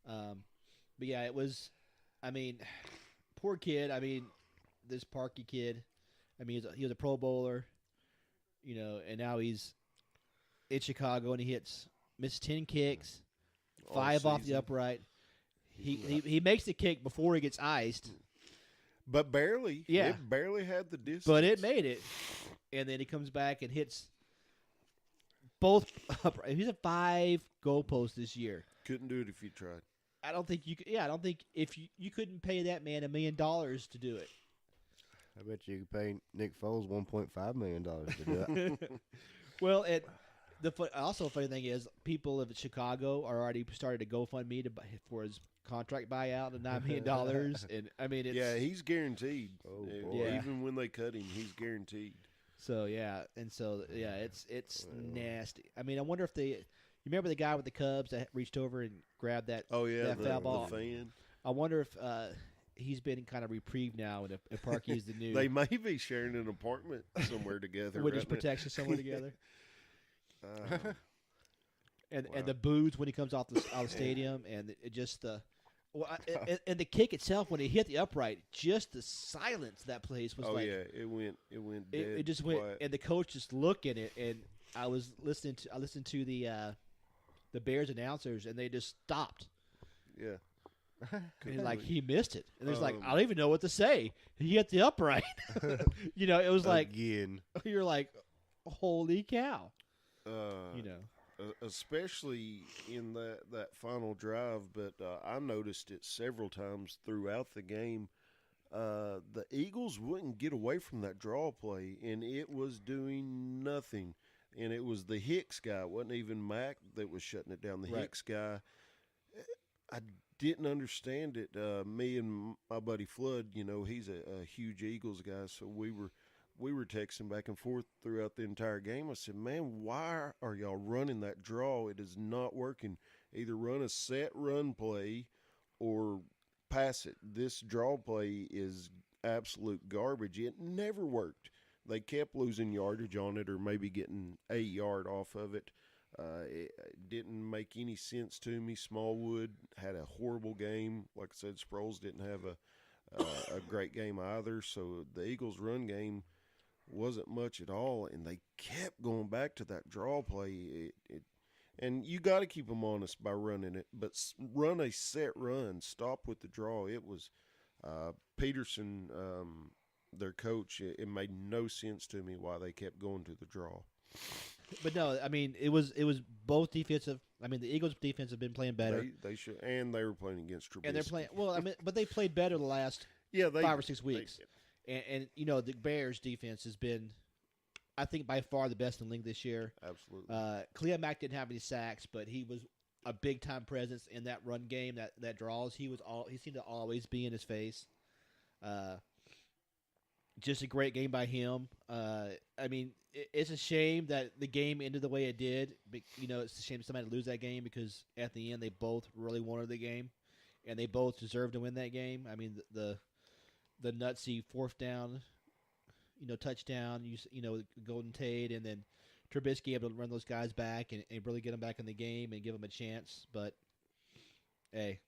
But yeah, it was. Poor kid. This Parkey kid. He was a Pro Bowler, and now he's in Chicago and he missed 10 kicks, 5 off the upright. He makes the kick before he gets iced. But barely. Yeah. It barely had the distance. But it made it. And then he comes back and hits both upright. He's at 5 goalposts this year. Couldn't do it if you tried. I don't think you could. Yeah, I don't think if you couldn't pay that man $1 million to do it. I bet you could pay Nick Foles $1.5 million to do it. Well, also funny thing is, people of Chicago are already started to GoFundMe for his contract buyout of $9 million, and I mean, it's, he's guaranteed. Oh, Uh, boy. Yeah. Even when they cut him, he's guaranteed. so it's nasty. I mean, I wonder if you remember the guy with the Cubs that reached over and grabbed that. Oh yeah, That foul ball. the fan. I wonder if he's been kind of reprieved now, and if Parkey's the new They may be sharing an apartment somewhere together. witness right now. protection somewhere together. And Wow. the boos when he comes out the stadium, and it just and the kick itself when he hit the upright, just the silence that place was Oh like yeah, it went dead. it just went, quiet. and the coach just looking at it, and I listened to the Bears announcers, and they just stopped. Yeah. And like he missed it, and there's like Um, I don't even know what to say. He hit the upright. It was like Again. you're like, holy cow. Uh, You know. Especially in that final drive, but I noticed it several times throughout the game. The Eagles wouldn't get away from that draw play, and it was doing nothing. And it was the Hicks guy. It wasn't even Mack that was shutting it down. The Right. Hicks guy. I didn't understand it. Me and my buddy Flood, he's a huge Eagles guy, so we were texting back and forth throughout the entire game. I said, man, why are y'all running that draw? It is not working. Either run a set run play or pass it. This draw play is absolute garbage. It never worked. They kept losing yardage on it or maybe getting a yard off of it. It didn't make any sense to me. Smallwood had a horrible game. Like I said, Sproles didn't have a great game either. So the Eagles' run game wasn't much at all, and they kept going back to that draw play. And you got to keep them honest by running it, but run a set run. Stop with the draw. It was Peterson, their coach. It made no sense to me why they kept going to the draw. But no, I mean it was both defensive. I mean the Eagles' defense have been playing better, They should, and they were playing against Trubisky. and they're playing well. I mean, but they played better the last 5 or 6 weeks. And the Bears' defense has been, I think, by far the best in the league this year. Absolutely. Khalil Mack didn't have any sacks, but he was a big time presence in that run game. That draws. He seemed to always be in his face. Just a great game by him. I mean, it's a shame that the game ended the way it did. But, it's a shame somebody to lose that game because at the end they both really wanted the game, and they both deserved to win that game. I mean, the nutsy fourth down, touchdown, Golden Tate, and then Trubisky able to run those guys back and really get them back in the game and give them a chance. But hey,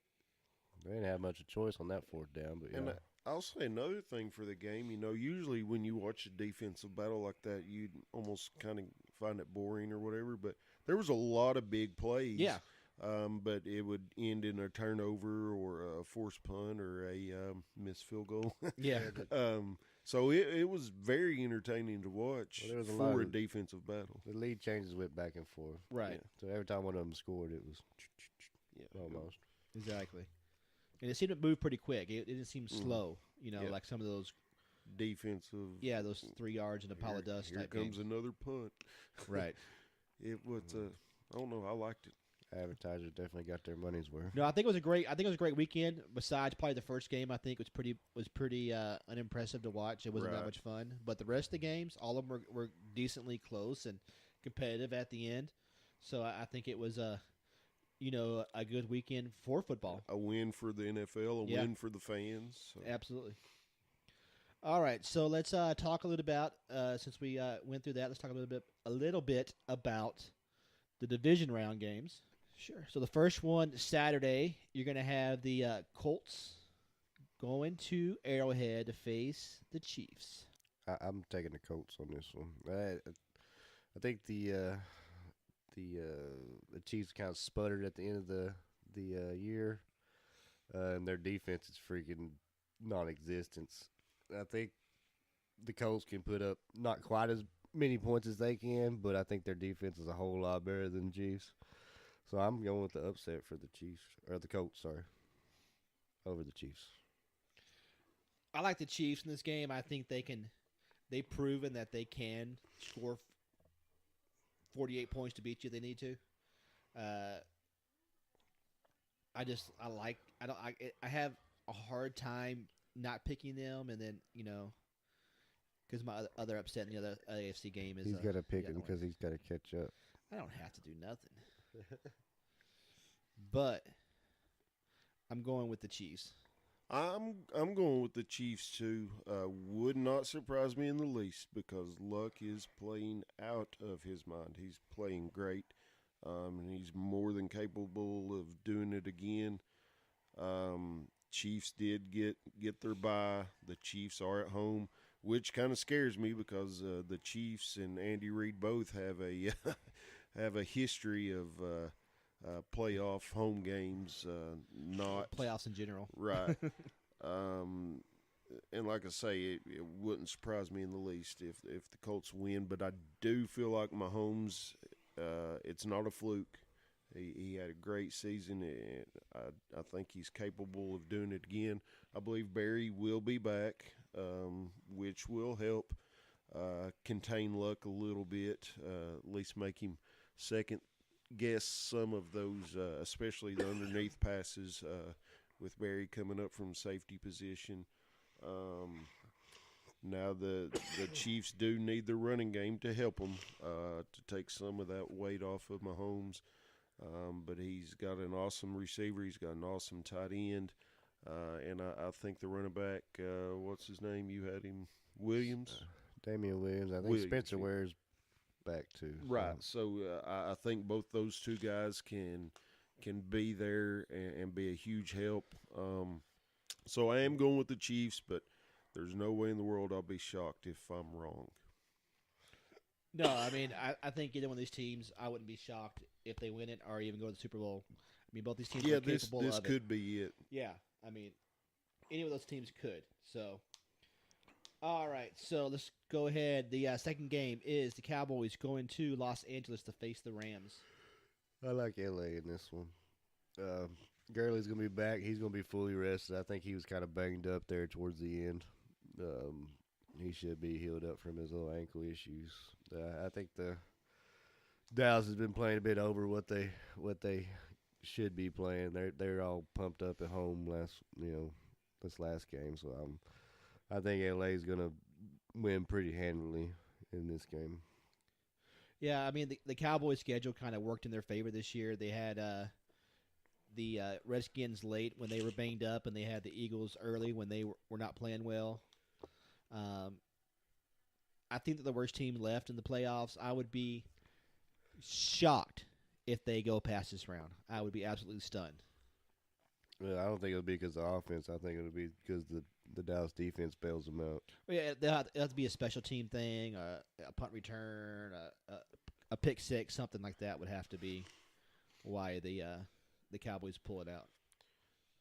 They didn't have much of a choice on that fourth down, but And yeah. I'll say another thing for the game. Usually when you watch a defensive battle like that, you'd almost kind of find it boring or whatever. But there was a lot of big plays. yeah, But it would end in a turnover or a forced punt or a missed field goal. yeah. So it was very entertaining to watch Well, there was a lot for a of- defensive battle. The lead changes went back and forth. Right. So every time one of them scored, it was Yeah. almost. Exactly. And it seemed to move pretty quick. It didn't seem slow, Yeah. like some of those, Defensive. those 3 yards in a pile of dust Here type comes games. another punt. Right. It was. I don't know. I liked it. Advertisers definitely got their money's worth. No, I think it was a great weekend. Besides probably the first game, I think was pretty unimpressive to watch. It wasn't that Right. much fun. But the rest of the games, all of them were decently close and competitive at the end. So I think it was a good weekend for football. A win for the NFL, a Yeah. win for the fans. So. Absolutely. All right, so let's talk a little about since we went through that. Let's talk a little bit about the division round games. Sure. So the first one Saturday, you're going to have the Colts going to Arrowhead to face the Chiefs. I'm taking the Colts on this one. I think the Chiefs kind of sputtered at the end of the year, and their defense is freaking non-existence. I think the Colts can put up not quite as many points as they can, but I think their defense is a whole lot better than the Chiefs. So I'm going with the upset for the Chiefs, or the Colts, sorry, over the Chiefs. I like the Chiefs in this game. I think they've proven that they can score 48 points to beat you if they need to. I have a hard time not picking them, and then because my other upset in the other AFC game is He's got to pick the him other one. because he's got to catch up. I don't have to do nothing, but I'm going with the Chiefs. I'm going with the Chiefs too. Would not surprise me in the least because Luck is playing out of his mind. He's playing great, and he's more than capable of doing it again. Chiefs did get their bye. The Chiefs are at home, which kind of scares me because the Chiefs and Andy Reid both have a have a history of playoff home games, not Playoffs in general. right. And like I say, it wouldn't surprise me in the least if the Colts win. But I do feel like Mahomes, it's not a fluke. He had a great season, and I think he's capable of doing it again. I believe Barry will be back, which will help contain Luck a little bit, at least make him second guess some of those, especially the underneath passes with Barry coming up from safety position. Now the Chiefs do need the running game to help them to take some of that weight off of Mahomes. But he's got an awesome receiver. He's got an awesome tight end. And I think the running back, what's his name? You had him, Williams? Damian Williams. I think Spencer Ware's back too. Right. So I think both those two guys can be there and be a huge help. So I am going with the Chiefs, but there's no way in the world I'll be shocked if I'm wrong. No, I mean, I think either one of these teams, I wouldn't be shocked if they win it or even go to the Super Bowl. I mean, both these teams are capable of it. This could be it. Yeah, I mean, any of those teams could. So, all right, so let's go ahead. The second game is the Cowboys going to Los Angeles to face the Rams. I like LA in this one. Gurley's going to be back. He's going to be fully rested. I think he was kind of banged up there towards the end. He should be healed up from his little ankle issues. I think the Dallas has been playing a bit over what they should be playing. They're all pumped up at home this last game. So I think LA is going to win pretty handily in this game. Yeah, I mean the Cowboys' schedule kind of worked in their favor this year. They had the Redskins late when they were banged up, and they had the Eagles early when they were not playing well. I think that the worst team left in the playoffs. I would be shocked if they go past this round. I would be absolutely stunned. Well, I don't think it'll be because of offense. I think it'll be because the Dallas defense bails them out. Well, yeah, it'll have to be a special team thing, a punt return, a pick six, something like that would have to be why the Cowboys pull it out.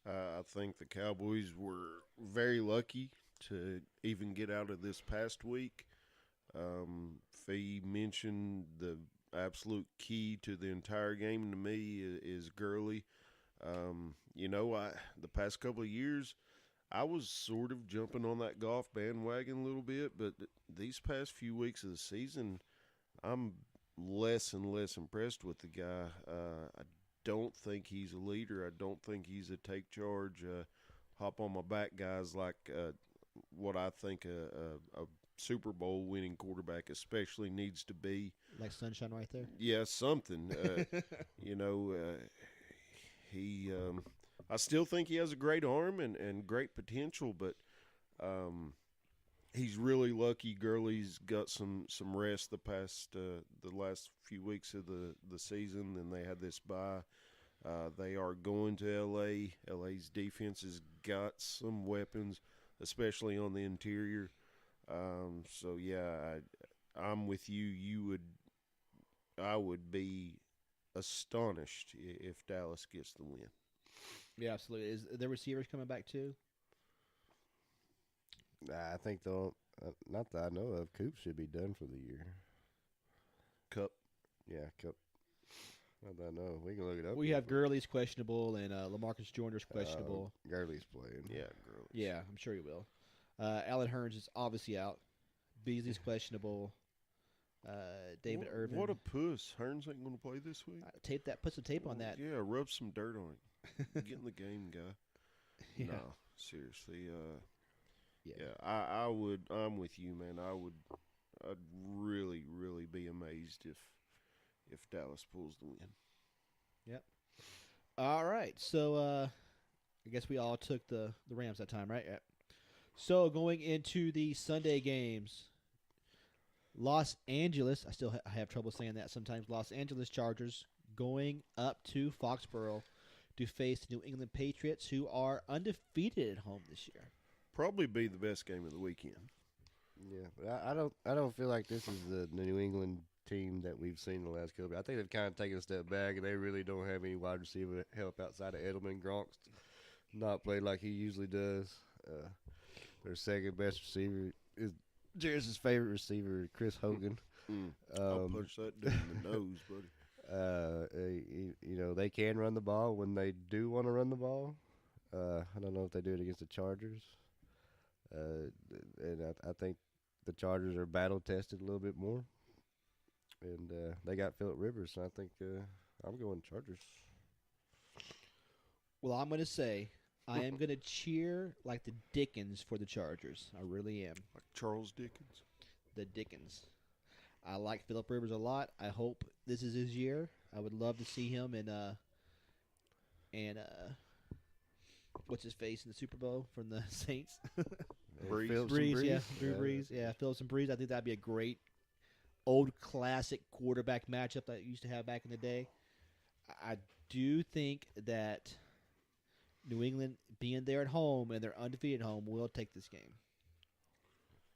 I think the Cowboys were very lucky to even get out of this past week. Fee mentioned the absolute key to the entire game to me is Gurley. The past couple of years, I was sort of jumping on that golf bandwagon a little bit, but these past few weeks of the season, I'm less and less impressed with the guy. I don't think he's a leader. I don't think he's a take charge, hop on my back guys like what I think a Super Bowl winning quarterback especially needs to be. Like sunshine right there? Yeah, something. I still think he has a great arm and great potential, but he's really lucky. Gurley's got some rest the last few weeks of the season, and they had this bye. They are going to L.A. L.A.'s defense has got some weapons, especially on the interior. I'm with you. I would be astonished if Dallas gets the win. Yeah, absolutely. Is the receivers coming back too? I think they'll. Not that I know of. Coop should be done for the year. Cup. Yeah, Cup. Not that I know. We can look it up. We have Gurley's questionable and LaMarcus Joyner's questionable. Gurley's playing. Yeah, girl. Yeah, I'm sure he will. Alan Hearns is obviously out. Beasley's questionable. David Irvin. What a puss. Hearns ain't going to play this week. Tape that. Put some tape on that. Yeah, rub some dirt on it. Get in the game, guy. Yeah. No, seriously. I'm with you, man. I'd really, really be amazed if Dallas pulls the win. Yep. All right. So I guess we all took the Rams that time, right? Yep. So going into the Sunday games, Los Angeles. I still I have trouble saying that sometimes. Los Angeles Chargers going up to Foxborough to face the New England Patriots, who are undefeated at home this year. Probably be the best game of the weekend. Yeah, but I don't feel like this is the New England team that we've seen the last couple. I think they've kind of taken a step back, and they really don't have any wide receiver help outside of Edelman. Gronk's not played like he usually does. Their second best receiver is Jairus' favorite receiver, Chris Hogan. I'll punch that dude in the nose, buddy. They can run the ball when they do want to run the ball. I don't know if they do it against the Chargers. And I think the Chargers are battle tested a little bit more. And they got Phillip Rivers, so I think I'm going Chargers. Well, I'm going to say I am going to cheer like the Dickens for the Chargers. I really am. Like Charles Dickens. The Dickens. I like Phillip Rivers a lot. I hope this is his year. I would love to see him and what's his face in the Super Bowl from the Saints? Breeze. Yeah, Drew Brees. Yeah, Phillips and Breeze. I think that'd be a great old classic quarterback matchup that you used to have back in the day. I do think that New England, being there at home and they're undefeated at home, will take this game.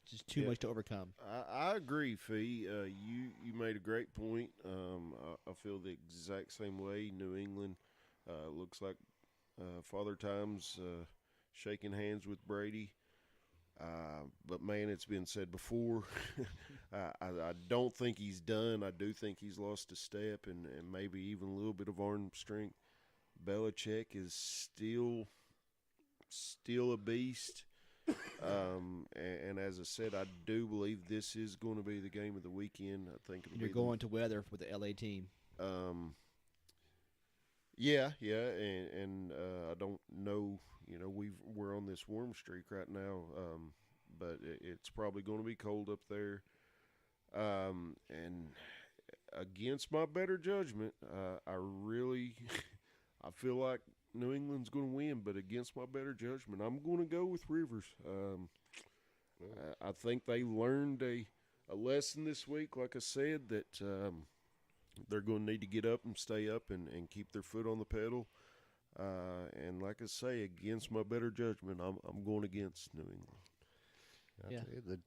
It's just too much to overcome. I agree, Fee. You made a great point. I feel the exact same way. New England looks like Father Time's shaking hands with Brady. But, man, it's been said before. I don't think he's done. I do think he's lost a step and maybe even a little bit of arm strength. Belichick is still a beast. And as I said, I do believe this is going to be the game of the weekend. I think You're going to weather with the LA team. Yeah, and I don't know. We're on this warm streak right now, but it's probably going to be cold up there. And against my better judgment, I feel like New England's going to win, but against my better judgment, I'm going to go with Rivers. I think they learned a lesson this week, like I said, that they're going to need to get up and stay up and keep their foot on the pedal. And like I say, against my better judgment, I'm going against New England.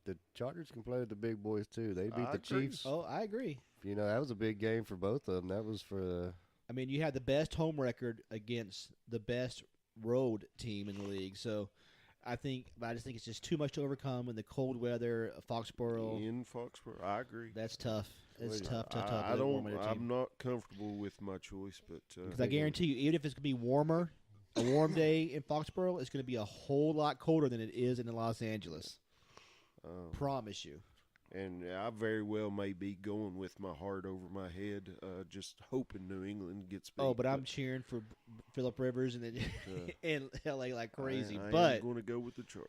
The Chargers can play with the big boys, too. They beat the Chiefs. Oh, I agree. That was a big game for both of them. That was for I mean, you had the best home record against the best road team in the league. So I just think it's just too much to overcome in the cold weather, Foxborough. In Foxborough, I agree. That's tough. It's tough. I'm not comfortable with my choice, but because I guarantee you, even if it's gonna be warmer, a warm day in Foxborough, it's gonna be a whole lot colder than it is in Los Angeles. Promise you. And I very well may be going with my heart over my head, just hoping New England gets beat. Oh, but I'm cheering for Phillip Rivers and then in LA like crazy. I but am going to go with the Chargers.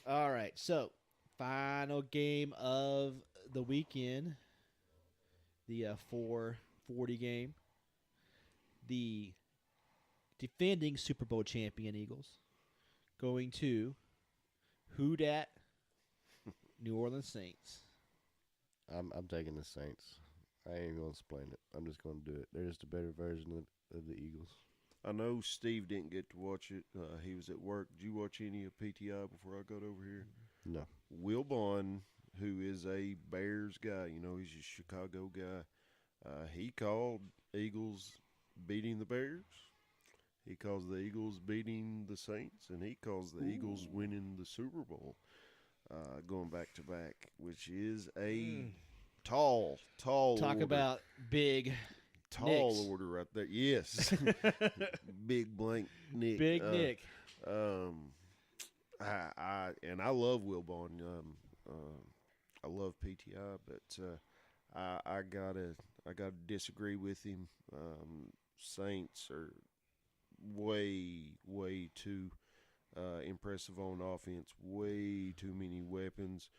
All right, so final game of the weekend, the 4:40 game. The defending Super Bowl champion Eagles going to who dat? New Orleans Saints. I'm taking the Saints. I ain't going to explain it. I'm just going to do it. They're just a better version of the Eagles. I know Steve didn't get to watch it. He was at work. Did you watch any of PTI before I got over here? No. Will Bond, who is a Bears guy, he's a Chicago guy, he called Eagles beating the Bears. He calls the Eagles beating the Saints, and he calls the Eagles winning the Super Bowl, going back to back, which is a tall Talk order. about big Tall Nicks. order right there. Yes. Big blank Nick. Big Nick. I love Wilbon. I love PTI, but I gotta disagree with him. Saints are way too impressive on offense. Way too many weapons.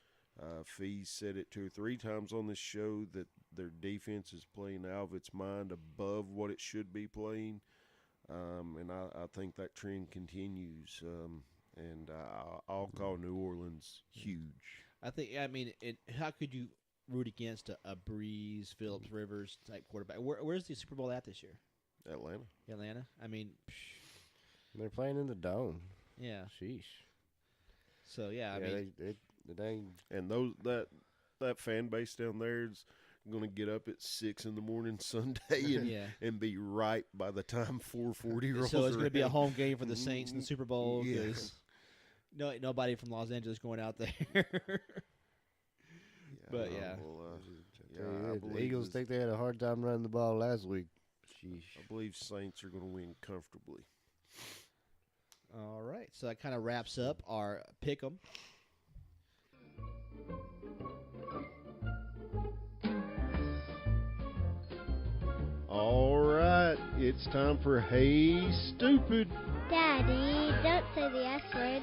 Fee said it 2 or 3 times on this show that their defense is playing out of its mind above what it should be playing, and I think that trend continues. And I'll call New Orleans huge. I mean, how could you root against a Breeze, Phillips, Rivers type quarterback? Where's the Super Bowl at this year? Atlanta. I mean, They're playing in the dome. yeah. Sheesh. So I mean, they And that fan base down there is going to get up at 6 a.m. Sunday and be right by the time 4:40 rolls. so it's going to be a around. home game for the Saints in the Super Bowl because nobody from Los Angeles going out there. But I the believe Eagles think they had a hard time running the ball last week. Sheesh. I believe Saints are going to win comfortably. All right, so that kind of wraps up our pick'em. All right, it's time for Hey Stupid. Daddy, don't say the S word.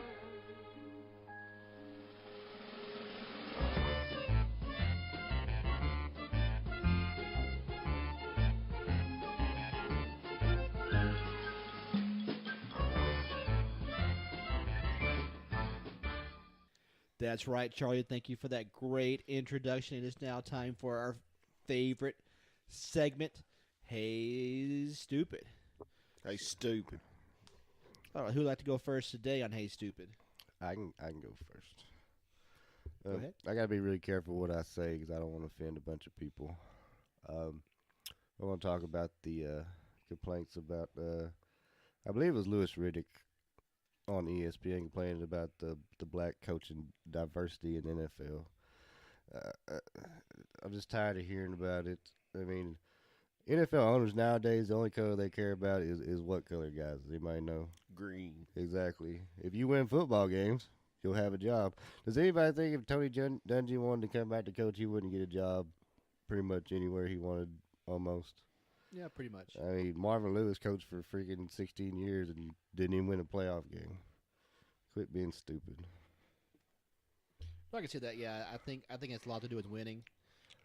That's right, Charlie. Thank you for that great introduction. It is now time for our favorite segment, Hey Stupid. Hey Stupid. All right, who'd like to go first today on Hey Stupid? I can go first. Go ahead. I got to be really careful what I say because I don't want to offend a bunch of people. I want to talk about the complaints about, I believe it was Louis Riddick on ESPN complaining about the black coaching diversity in the NFL. I'm just tired of hearing about it. I mean, NFL owners nowadays, the only color they care about is what color, guys. Anybody know? Green. Exactly. If you win football games, you'll have a job. Does anybody think if Tony Dungy wanted to come back to coach, he wouldn't get a job pretty much anywhere he wanted almost? Yeah, pretty much. I mean, Marvin Lewis coached for freaking 16 years and didn't even win a playoff game. Quit being stupid. I can see that. Yeah, I think it's a lot to do with winning.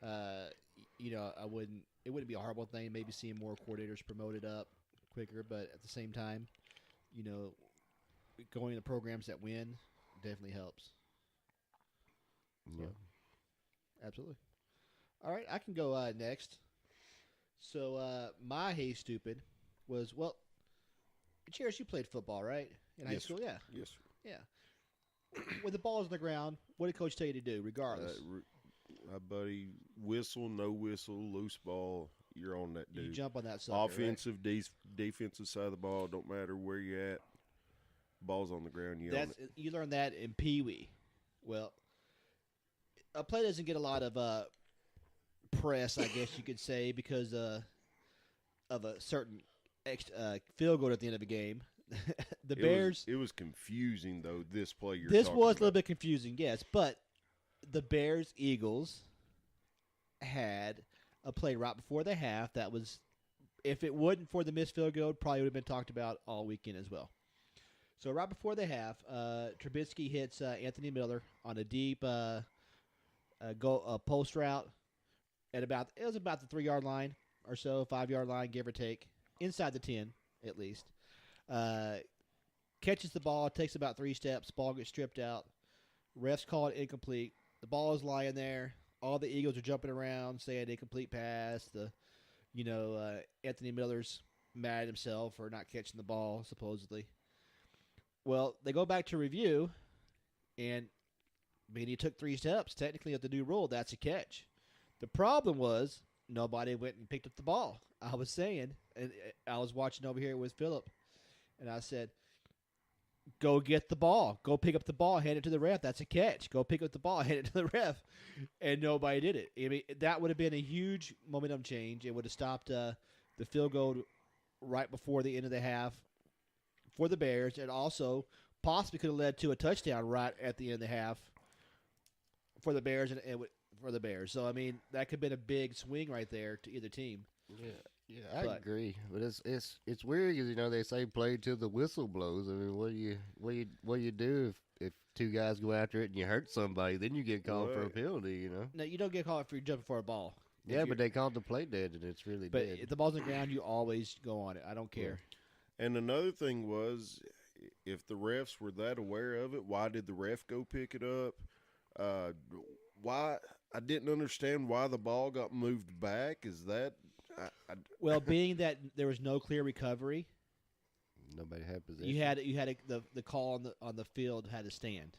It wouldn't be a horrible thing. Maybe seeing more coordinators promoted up quicker, but at the same time, going to programs that win definitely helps. Yeah. Absolutely. All right, I can go next. So my Hey Stupid was, Cheers, you played football, right? In high Yes, school? Yeah. Yes, sir. Yeah. When the ball's on the ground, what did coach tell you to do, regardless? Buddy, whistle, no whistle, loose ball, you're on that dude. You jump on that sucker, Offensive, defensive side of the ball, don't matter where you're at. Ball's on the ground, you own it. You learn that in Pee Wee. Well, a play doesn't get a lot of press, I guess you could say, because of a certain field goal at the end of a game. The Bears. It was confusing though. This play you're This talking was a about. little bit confusing, yes, but the Bears Eagles had a play right before the half that was, if it wasn't for the missed field goal, probably would have been talked about all weekend as well. So right before the half, Trubisky hits Anthony Miller on a deep post route at about the 3-yard line or so, 5-yard line, give or take, inside the 10 at least. Catches the ball, takes about 3 steps, ball gets stripped out. Refs call it incomplete. The ball is lying there. All the Eagles are jumping around, saying incomplete pass. Anthony Miller's mad at himself for not catching the ball, supposedly. Well, they go back to review, and he took 3 steps. Technically, at the new rule, that's a catch. The problem was nobody went and picked up the ball. I was saying, and I was watching over here with Phillip, And I said, go get the ball. Go pick up the ball, hand it to the ref. That's a catch. Go pick up the ball, hand it to the ref. And nobody did it. I mean, that would have been a huge momentum change. It would have stopped the field goal right before the end of the half for the Bears, and also possibly could have led to a touchdown right at the end of the half for the Bears and for the Bears. So, I mean, that could have been a big swing right there to either team. Yeah, I agree, but it's weird because they say play till the whistle blows. I mean, what do you do if two guys go after it and you hurt somebody? Then you get called for a penalty. No, you don't get called if you're jumping for a ball. Yeah, but they called the play dead, and it's really but dead. If the ball's on the ground, you always go on it. I don't care. And another thing was, if the refs were that aware of it, why did the ref go pick it up? Why I didn't understand why the ball got moved back. Is that well, being that there was no clear recovery, nobody had possession. You had the call on the field had to stand.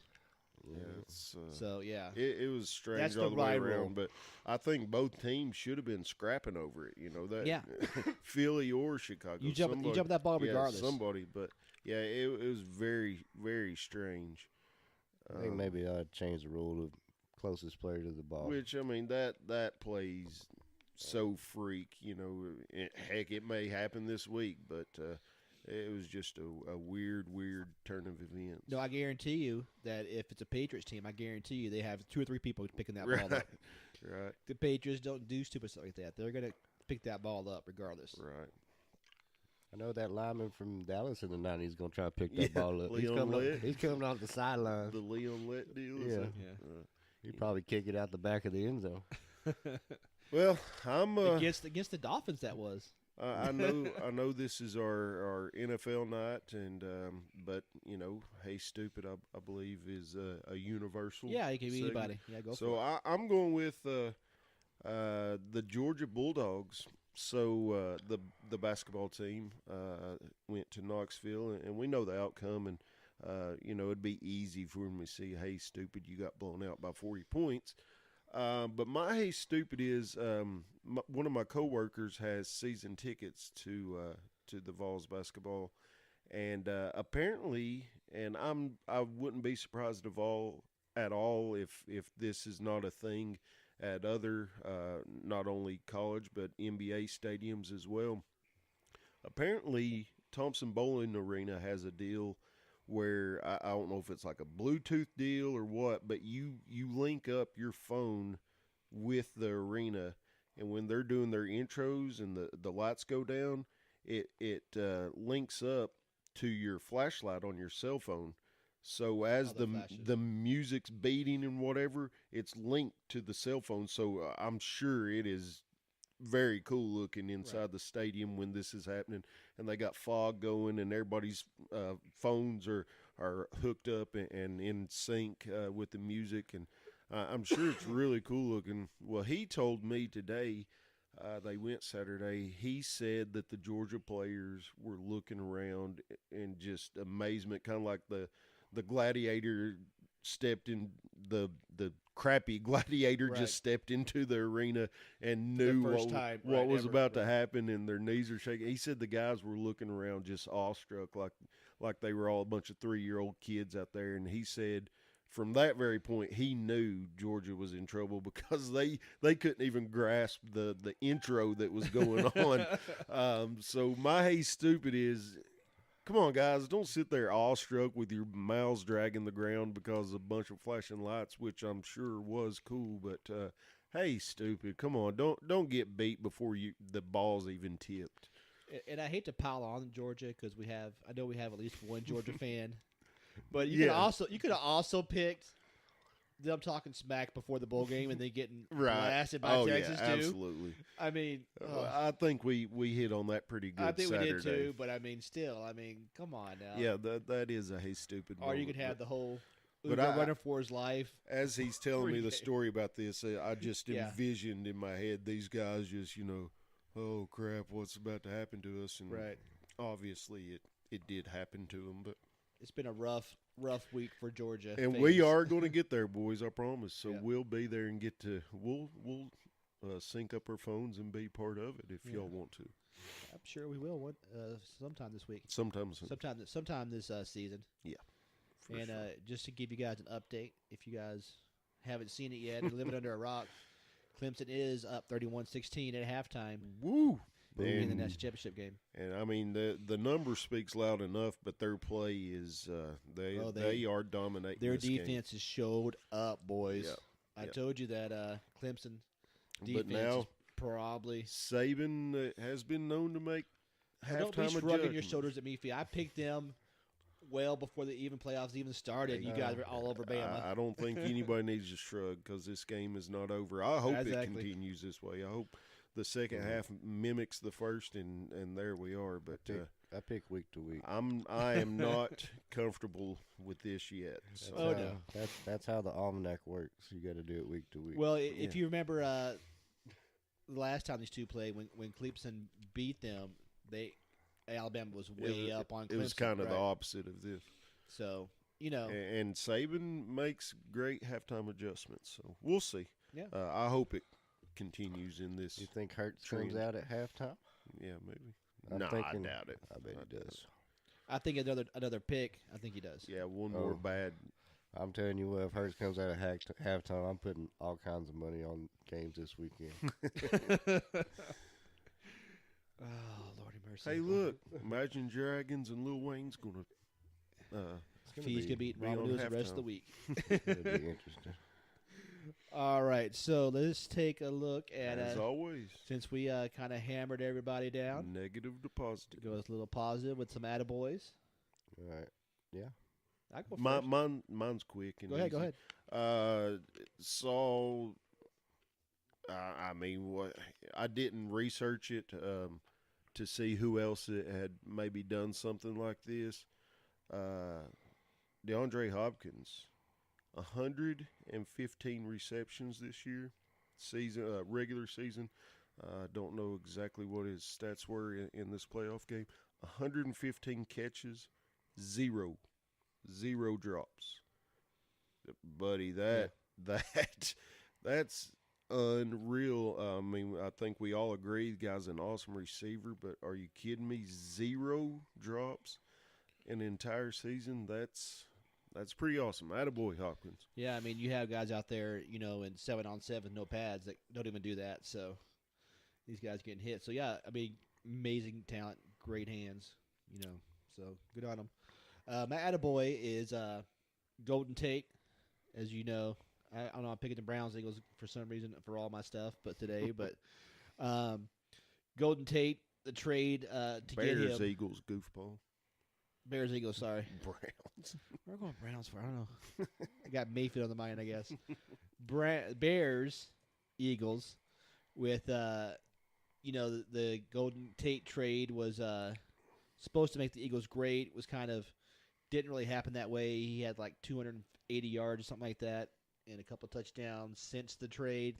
Yeah, yeah, it was strange That's all the way right around. rule. But I think both teams should have been scrapping over it. That Yeah. Philly or Chicago. You jump that ball regardless. Somebody, but yeah, it was very, very strange. I think maybe I'd change the rule of closest player to the ball. Which, I mean, that plays so freak. Heck, it may happen this week, but it was just a weird turn of events. No, I guarantee you that if it's a Patriots team, I guarantee you they have 2 or 3 people picking that ball up. Right. The Patriots don't do stupid stuff like that. They're going to pick that ball up regardless. Right. I know that lineman from Dallas in the 90s is going to try to pick that ball up. Leon He's coming off the sideline. The Leon Lett deal. Yeah. He'd probably kick it out the back of the end zone. Well, I'm against the Dolphins. That was. I know this is our NFL night, and but hey, stupid, I believe is a universal. Yeah, it can be segment. anybody. Yeah, go for it. So I'm going with the Georgia Bulldogs. So the basketball team went to Knoxville, and we know the outcome, and it'd be easy for them to see, hey, stupid, you got blown out by 40 points. But my hey, stupid is one of my coworkers has season tickets to the Vols basketball, and apparently, and I wouldn't be surprised at all if this is not a thing at other not only college but NBA stadiums as well. Apparently, Thompson Bowling Arena has a deal where I don't know if it's like a Bluetooth deal or what, but you link up your phone with the arena, and when they're doing their intros and the lights go down, it links up to your flashlight on your cell phone. So as the music's beating and whatever, it's linked to the cell phone. So I'm sure it is very cool looking inside the stadium when this is happening, and they got fog going, and everybody's phones are hooked up and in sync with the music, and I'm sure it's really cool looking. Well, he told me today, they went Saturday, he said that the Georgia players were looking around in just amazement, kind of like the gladiator stepped in the crappy gladiator just stepped into the arena and knew what was about to happen, and their knees are shaking. He said the guys were looking around just awestruck, like they were all a bunch of 3-year-old kids out there. And he said from that very point he knew Georgia was in trouble because they couldn't even grasp the intro that was going on. So my hey stupid is, come on, guys, don't sit there awestruck with your mouths dragging the ground because of a bunch of flashing lights, which I'm sure was cool. But, hey, stupid, come on, don't get beat before the ball's even tipped. And I hate to pile on Georgia because I know we have at least one Georgia fan. But you could have also picked them talking smack before the bowl game and then getting blasted by Texas too. Absolutely. I mean, I think we hit on that pretty good. I think Saturday. we did too, but I mean, come on now. Yeah, that is a hey stupid. Or moment, you could have the whole Uga running for his life. As he's telling me the story about this, I just envisioned in my head these guys just oh crap, what's about to happen to us? And obviously it did happen to them, but. It's been a rough week for Georgia. And fans. we are going to get there, boys, I promise. So we'll be there and we'll sync up our phones and be part of it if Yeah. y'all want to. I'm sure we will sometime this week. Sometime soon. Sometime this season. For And sure. just to give you guys an update, if you guys haven't seen it yet, and living under a rock, Clemson is up 31-16 at halftime Woo! in the And, national championship game. and I mean the number speaks loud enough, but their play is they are dominating. Their this game. defense has showed up, boys. Yeah. I Yeah. told you that Clemson defense But now is probably. Saban has been known to make Don't be halftime shrugging your adjustments. shoulders at me, Fee. I picked them well before the playoffs even started. You guys were all over Bama. I don't think anybody needs to shrug because this game is not over. I hope it Exactly. continues this way. I hope the second half mimics the first, and there we are. But I pick week to week. I am not comfortable with this yet. So. Oh, That's no. how- That's how the almanac works. You got to do it week to week. Well, if you remember the last time these two played, when Clemson beat them, Alabama was way up on Clemson. It was kind of right? the opposite of this. So, you know. And Saban makes great halftime adjustments. So we'll see. Yeah. I hope it continues in this. You think Hurts comes trend. out at halftime? Yeah, maybe. I'm No, thinking- I doubt it. I bet he does. I think another pick. I think he does. Yeah, one more Oh. bad. I'm telling you what, if Hurts comes out at halftime, I'm putting all kinds of money on games this weekend. Oh, Lordy mercy. Hey, look! Imagine Dragons and Lil Wayne's gonna. Fee's going to be eating ramen on noodles the rest of the halftime. week. It'll be interesting. All right, so let's take a look at As always, since we kind of hammered everybody down. negative to positive. Go with a little positive with some attaboys. All right. Yeah. I go first. Mine's quick and Go ahead. Go easy. ahead. Saw. I mean, what? I didn't research it to see who else had maybe done something like this. DeAndre Hopkins, 115 receptions this year, regular season. Don't know exactly what his stats were in this playoff game. 115 catches, zero drops. Buddy, that's unreal. I mean, I think we all agree the guy's an awesome receiver, but are you kidding me? 0 drops in an entire season? That's pretty awesome. Attaboy, Hopkins. Yeah, I mean, you have guys out there, in 7-on-7, no pads that don't even do that. So these guys getting hit. So yeah, I mean, amazing talent, great hands. So good on them. My attaboy is Golden Tate, as you know. I don't know. I'm picking the Browns Eagles for some reason for all my stuff, but today, Golden Tate, the trade to Bears, get him. Eagles, goofball. Bears Eagles, sorry. Browns. Where am I going Browns for? I don't know. I got Mayfield on the mind, I guess. Bears, Eagles, with the Golden Tate trade was supposed to make the Eagles great. Was kind of didn't really happen that way. He had like 280 yards or something like that, and a couple touchdowns since the trade,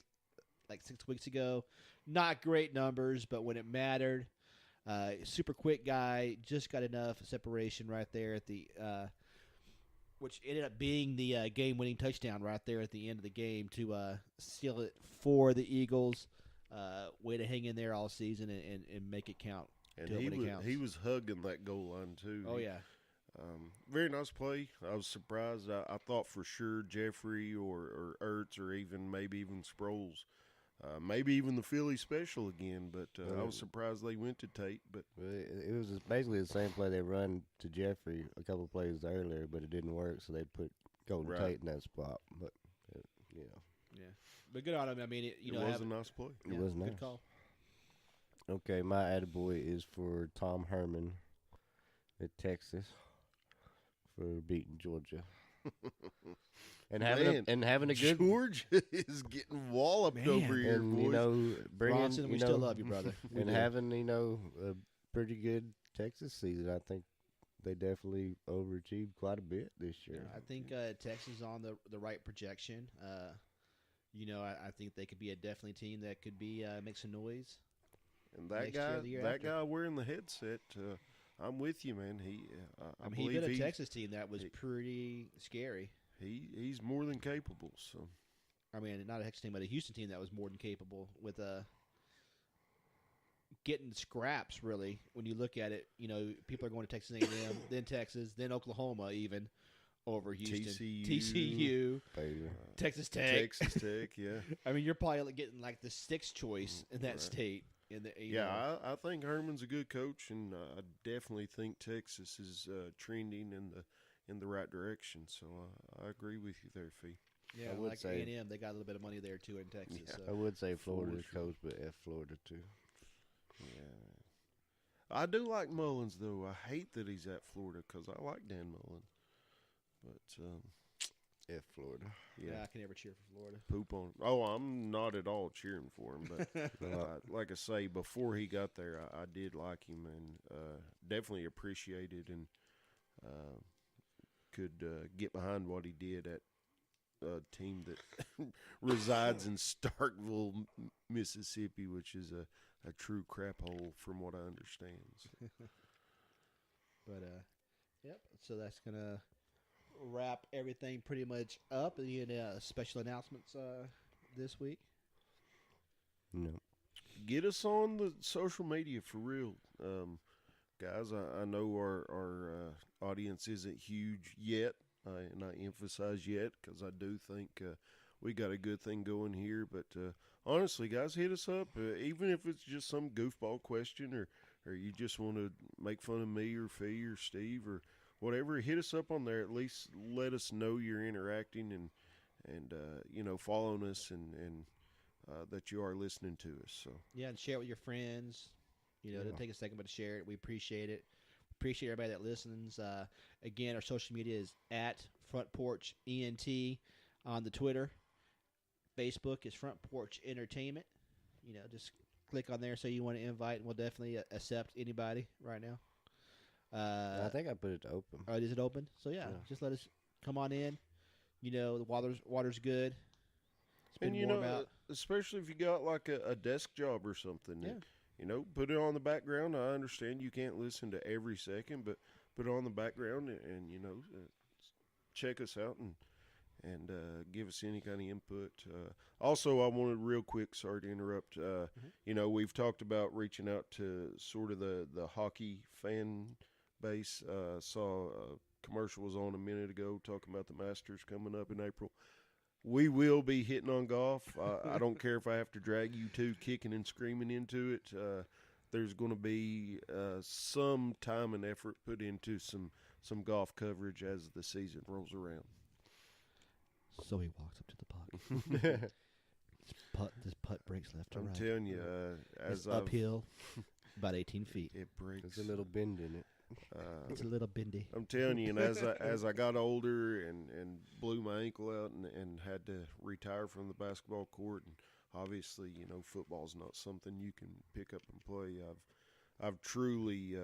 like 6 weeks ago. Not great numbers, but when it mattered. Super quick guy, just got enough separation right there at the, which ended up being the game-winning touchdown right there at the end of the game to seal it for the Eagles. Way to hang in there all season and make it count. And till when it counts. he was hugging that goal line too. Oh yeah, very nice play. I was surprised. I thought for sure Jeffrey or Ertz or maybe even Sproles. Maybe even the Philly special again, but I was surprised they went to Tate. But It was basically the same play they run to Jeffrey a couple of plays earlier, but it didn't work, so they put Golden Right. Tate in that spot. But, yeah. But good on him. I mean, it was a nice play. It was nice. Good call. Okay, my attaboy is for Tom Herman at Texas for beating Georgia. and having a good Georgia is getting walloped Man. over here, and boys. bringing Bronson, we still love you, brother. We and do. having a pretty good Texas season. I think they definitely overachieved quite a bit this year. I think Texas is on the right projection. I think they could be a definitely team that could be make some noise. And that next year or the year after. guy wearing the headset, I'm with you, man. I He believe beat a Texas team that was pretty scary. he's more than capable. So I mean, not a Texas team, but a Houston team that was more than capable with getting scraps. Really, when you look at it, people are going to Texas A&M, then Texas, then Oklahoma, even over Houston, TCU, Texas Tech. Yeah. I mean, you're probably getting like the sixth choice in that state. I think Herman's a good coach, and I definitely think Texas is trending in the right direction. So I agree with you there, Fee. Yeah, I would like say A&M, they got a little bit of money there too in Texas. Yeah. So. I would say Florida's sure. coach, but F Florida too. Yeah. I do like Mullins, though. I hate that he's at Florida because I like Dan Mullen. But, F Florida. Yeah, I can never cheer for Florida. Poop on. Oh, I'm not at all cheering for him. But like I say, before he got there, I did like him and definitely appreciated and could get behind what he did at a team that resides in Starkville, Mississippi, which is a true crap hole from what I understand. So. But, yep, so that's going to wrap everything pretty much up. Any special announcements this week? No. Get us on the social media for real. Guys, I know our audience isn't huge yet, and I emphasize yet because I do think we got a good thing going here. But honestly, guys, hit us up, even if it's just some goofball question or you just want to make fun of me or Fee or Steve or whatever. Hit us up on there. At least let us know you're interacting and following us and that you are listening to us. So Yeah, and share it with your friends. Don't take a second but to share it. We appreciate it. Appreciate everybody that listens. Again, our social media is at Front Porch ENT on the Twitter. Facebook is Front Porch Entertainment. Just click on there, say you want to invite, and we'll definitely accept anybody right now. I think I put it to open. All right, is it open? So, yeah, just let us come on in. The water's good. It's been and warm out. especially if you got like a desk job or something. Yeah. Put it on the background. I understand you can't listen to every second, but put it on the background and check us out and give us any kind of input. Also, I wanted real quick, sorry to interrupt, we've talked about reaching out to sort of the hockey fan base. Saw a commercial was on a minute ago talking about the Masters coming up in April. We will be hitting on golf. I don't care if I have to drag you two kicking and screaming into it. There's going to be some time and effort put into some golf coverage as the season rolls around. So he walks up to the puck. This putt breaks left to I'm right. telling you, It's uphill, about 18 feet. it breaks. There's a little bend in it. It's a little bendy. I'm telling you, and as I got older and blew my ankle out and had to retire from the basketball court, and obviously, football's not something you can pick up and play. I've truly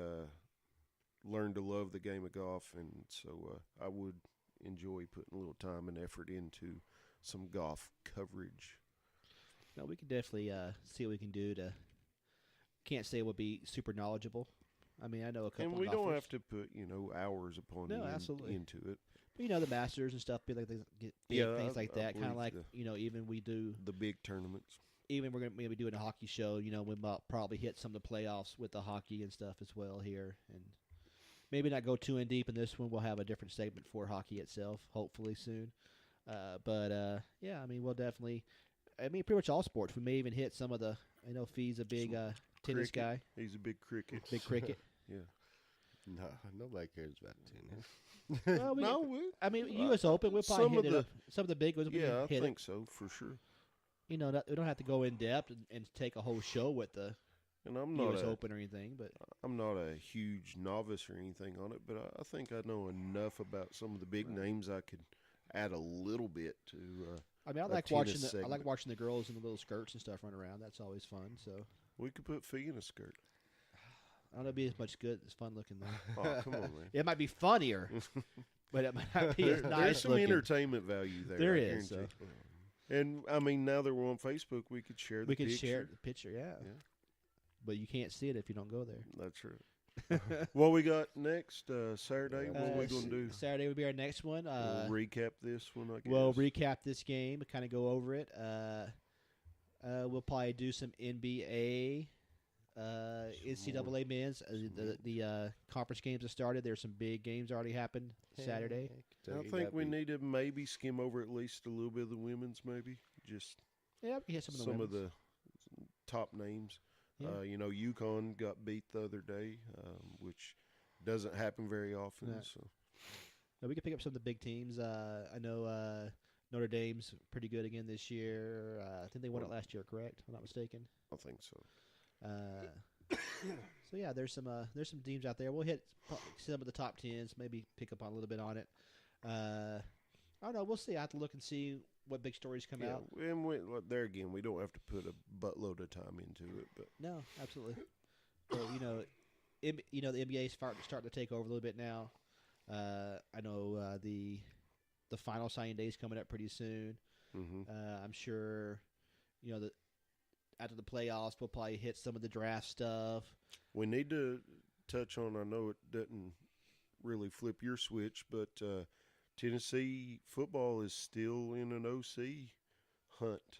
learned to love the game of golf, and so I would enjoy putting a little time and effort into some golf coverage. No, we can definitely see what we can do to. Can't say we'll be super knowledgeable. I mean, I know a couple. And we golfers. don't have to put hours upon absolutely. into it. But, the Masters and stuff, be like things like that. Kind of like even we do the big tournaments. Even we're gonna maybe doing a hockey show. We might probably hit some of the playoffs with the hockey and stuff as well here, and maybe not go too in deep in this one. We'll have a different segment for hockey itself, hopefully soon. Yeah, I mean, we'll definitely. I mean, pretty much all sports. We may even hit some of the. I know Fee's a big tennis guy. He's a big cricket. Big cricket. Yeah. No, nobody cares about tennis. Well, I mean, U.S. Open. We'll probably hit some of the big ones. Yeah, I hit think so for sure. We don't have to go in depth and take a whole show with the And I'm not U.S. Open or anything, but I'm not a huge novice or anything on it, but I think I know enough about some of the big names I could add a little bit to. I mean, I like watching the girls in the little skirts and stuff run around. That's always fun. So we could put Fee in a skirt. I don't know, it'd be as much good as fun looking though. Oh, come on, man! It might be funnier, but it might not be as nice. There's some looking. entertainment value there. There I is. So. And I mean, now that we're on Facebook, we could share the picture. Share the picture, yeah. But you can't see it if you don't go there. That's right. What we got next Saturday? What are we going to do? Saturday would be our next one. We'll recap this one, I guess. We'll recap this game, kind of go over it. We'll probably do some NBA, NCAA men's. The conference games have started. There's some big games already happened Saturday. I think we need to maybe skim over at least a little bit of the women's, maybe. Just Yeah, we had some of the top names. Yeah. UConn got beat the other day, which doesn't happen very often. No. So No, we can pick up some of the big teams. I know Notre Dame's pretty good again this year. I think they won it last year, correct? If I'm not mistaken. I think so. So yeah, there's some teams out there. We'll hit some of the top tens, maybe pick up on a little bit on it. I don't know. We'll see. I have to look and see what big stories come out. And there again, we don't have to put a buttload of time into it, but No, absolutely. But, the NBA is starting to take over a little bit now. I know the final signing day is coming up pretty soon. I'm sure, that after the playoffs, we'll probably hit some of the draft stuff. we need to touch on. I know it doesn't really flip your switch, but Tennessee football is still in an OC hunt.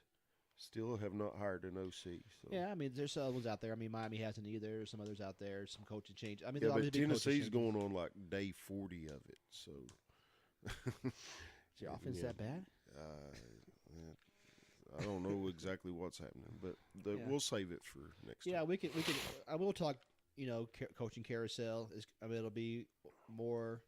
Still have not hired an OC. So. Yeah, I mean, there's some ones out there. I mean, Miami hasn't either. There's some others out there. Some coaching change. I mean, Yeah, there'll always but be coaching Tennessee's changes. going on like day 40 of it. So Is your offense that bad? I don't know exactly what's happening, but Yeah. we'll save it for next Yeah, time. we can. I will talk. Coaching carousel is. I mean, it'll be more.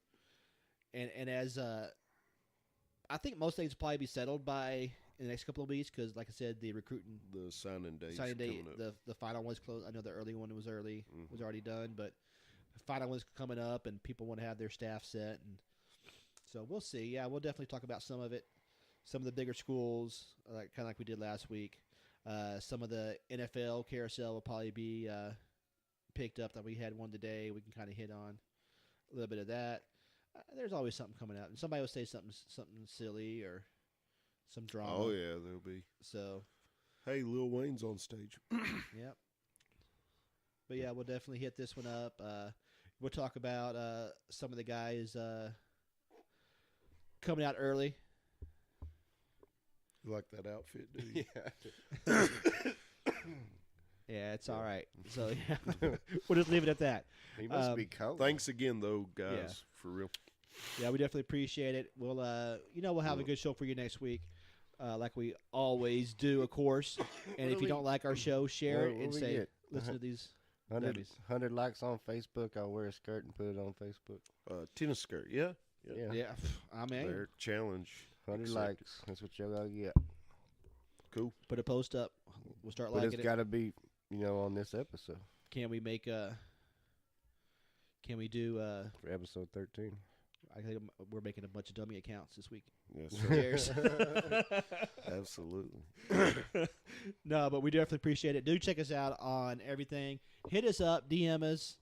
And as I think most things will probably be settled by in the next couple of weeks because, like I said, the recruiting The signing day. signing day, the final one's closed. I know the early one was was already done, but the final one's coming up, and people want to have their staff set, and so we'll see. Yeah, we'll definitely talk about some of it, some of the bigger schools, kind of like we did last week. Some of the NFL carousel will probably be picked up. That we had one today. We can kind of hit on a little bit of that. There's always something coming out, and somebody will say something silly or some drama. Oh yeah, there'll be. So. Hey, Lil Wayne's on stage. Yep. But yeah, we'll definitely hit this one up. We'll talk about some of the guys coming out early. You like that outfit, do you? Yeah. Yeah, it's all right. So yeah, we'll just leave it at that. He must be cold. Thanks again, though, guys, Yeah. for real. Yeah, we definitely appreciate it. We'll we'll have a good show for you next week, like we always do, of course. And if you don't like our show, share it What and we say, get? listen to these. 100 likes on Facebook. I'll wear a skirt and put it on Facebook. Tennis skirt, yeah. Yeah. Yeah, I'm in. Their challenge. 100 accepted. likes. That's what y'all gotta get. Cool. Put a post up. We'll start But liking it's it. gotta be, on this episode Can we make Can we do? for episode 13. I think we're making a bunch of dummy accounts this week. Yes, Cheers. absolutely. No, but we definitely appreciate it. Do check us out on everything. Hit us up, DM us.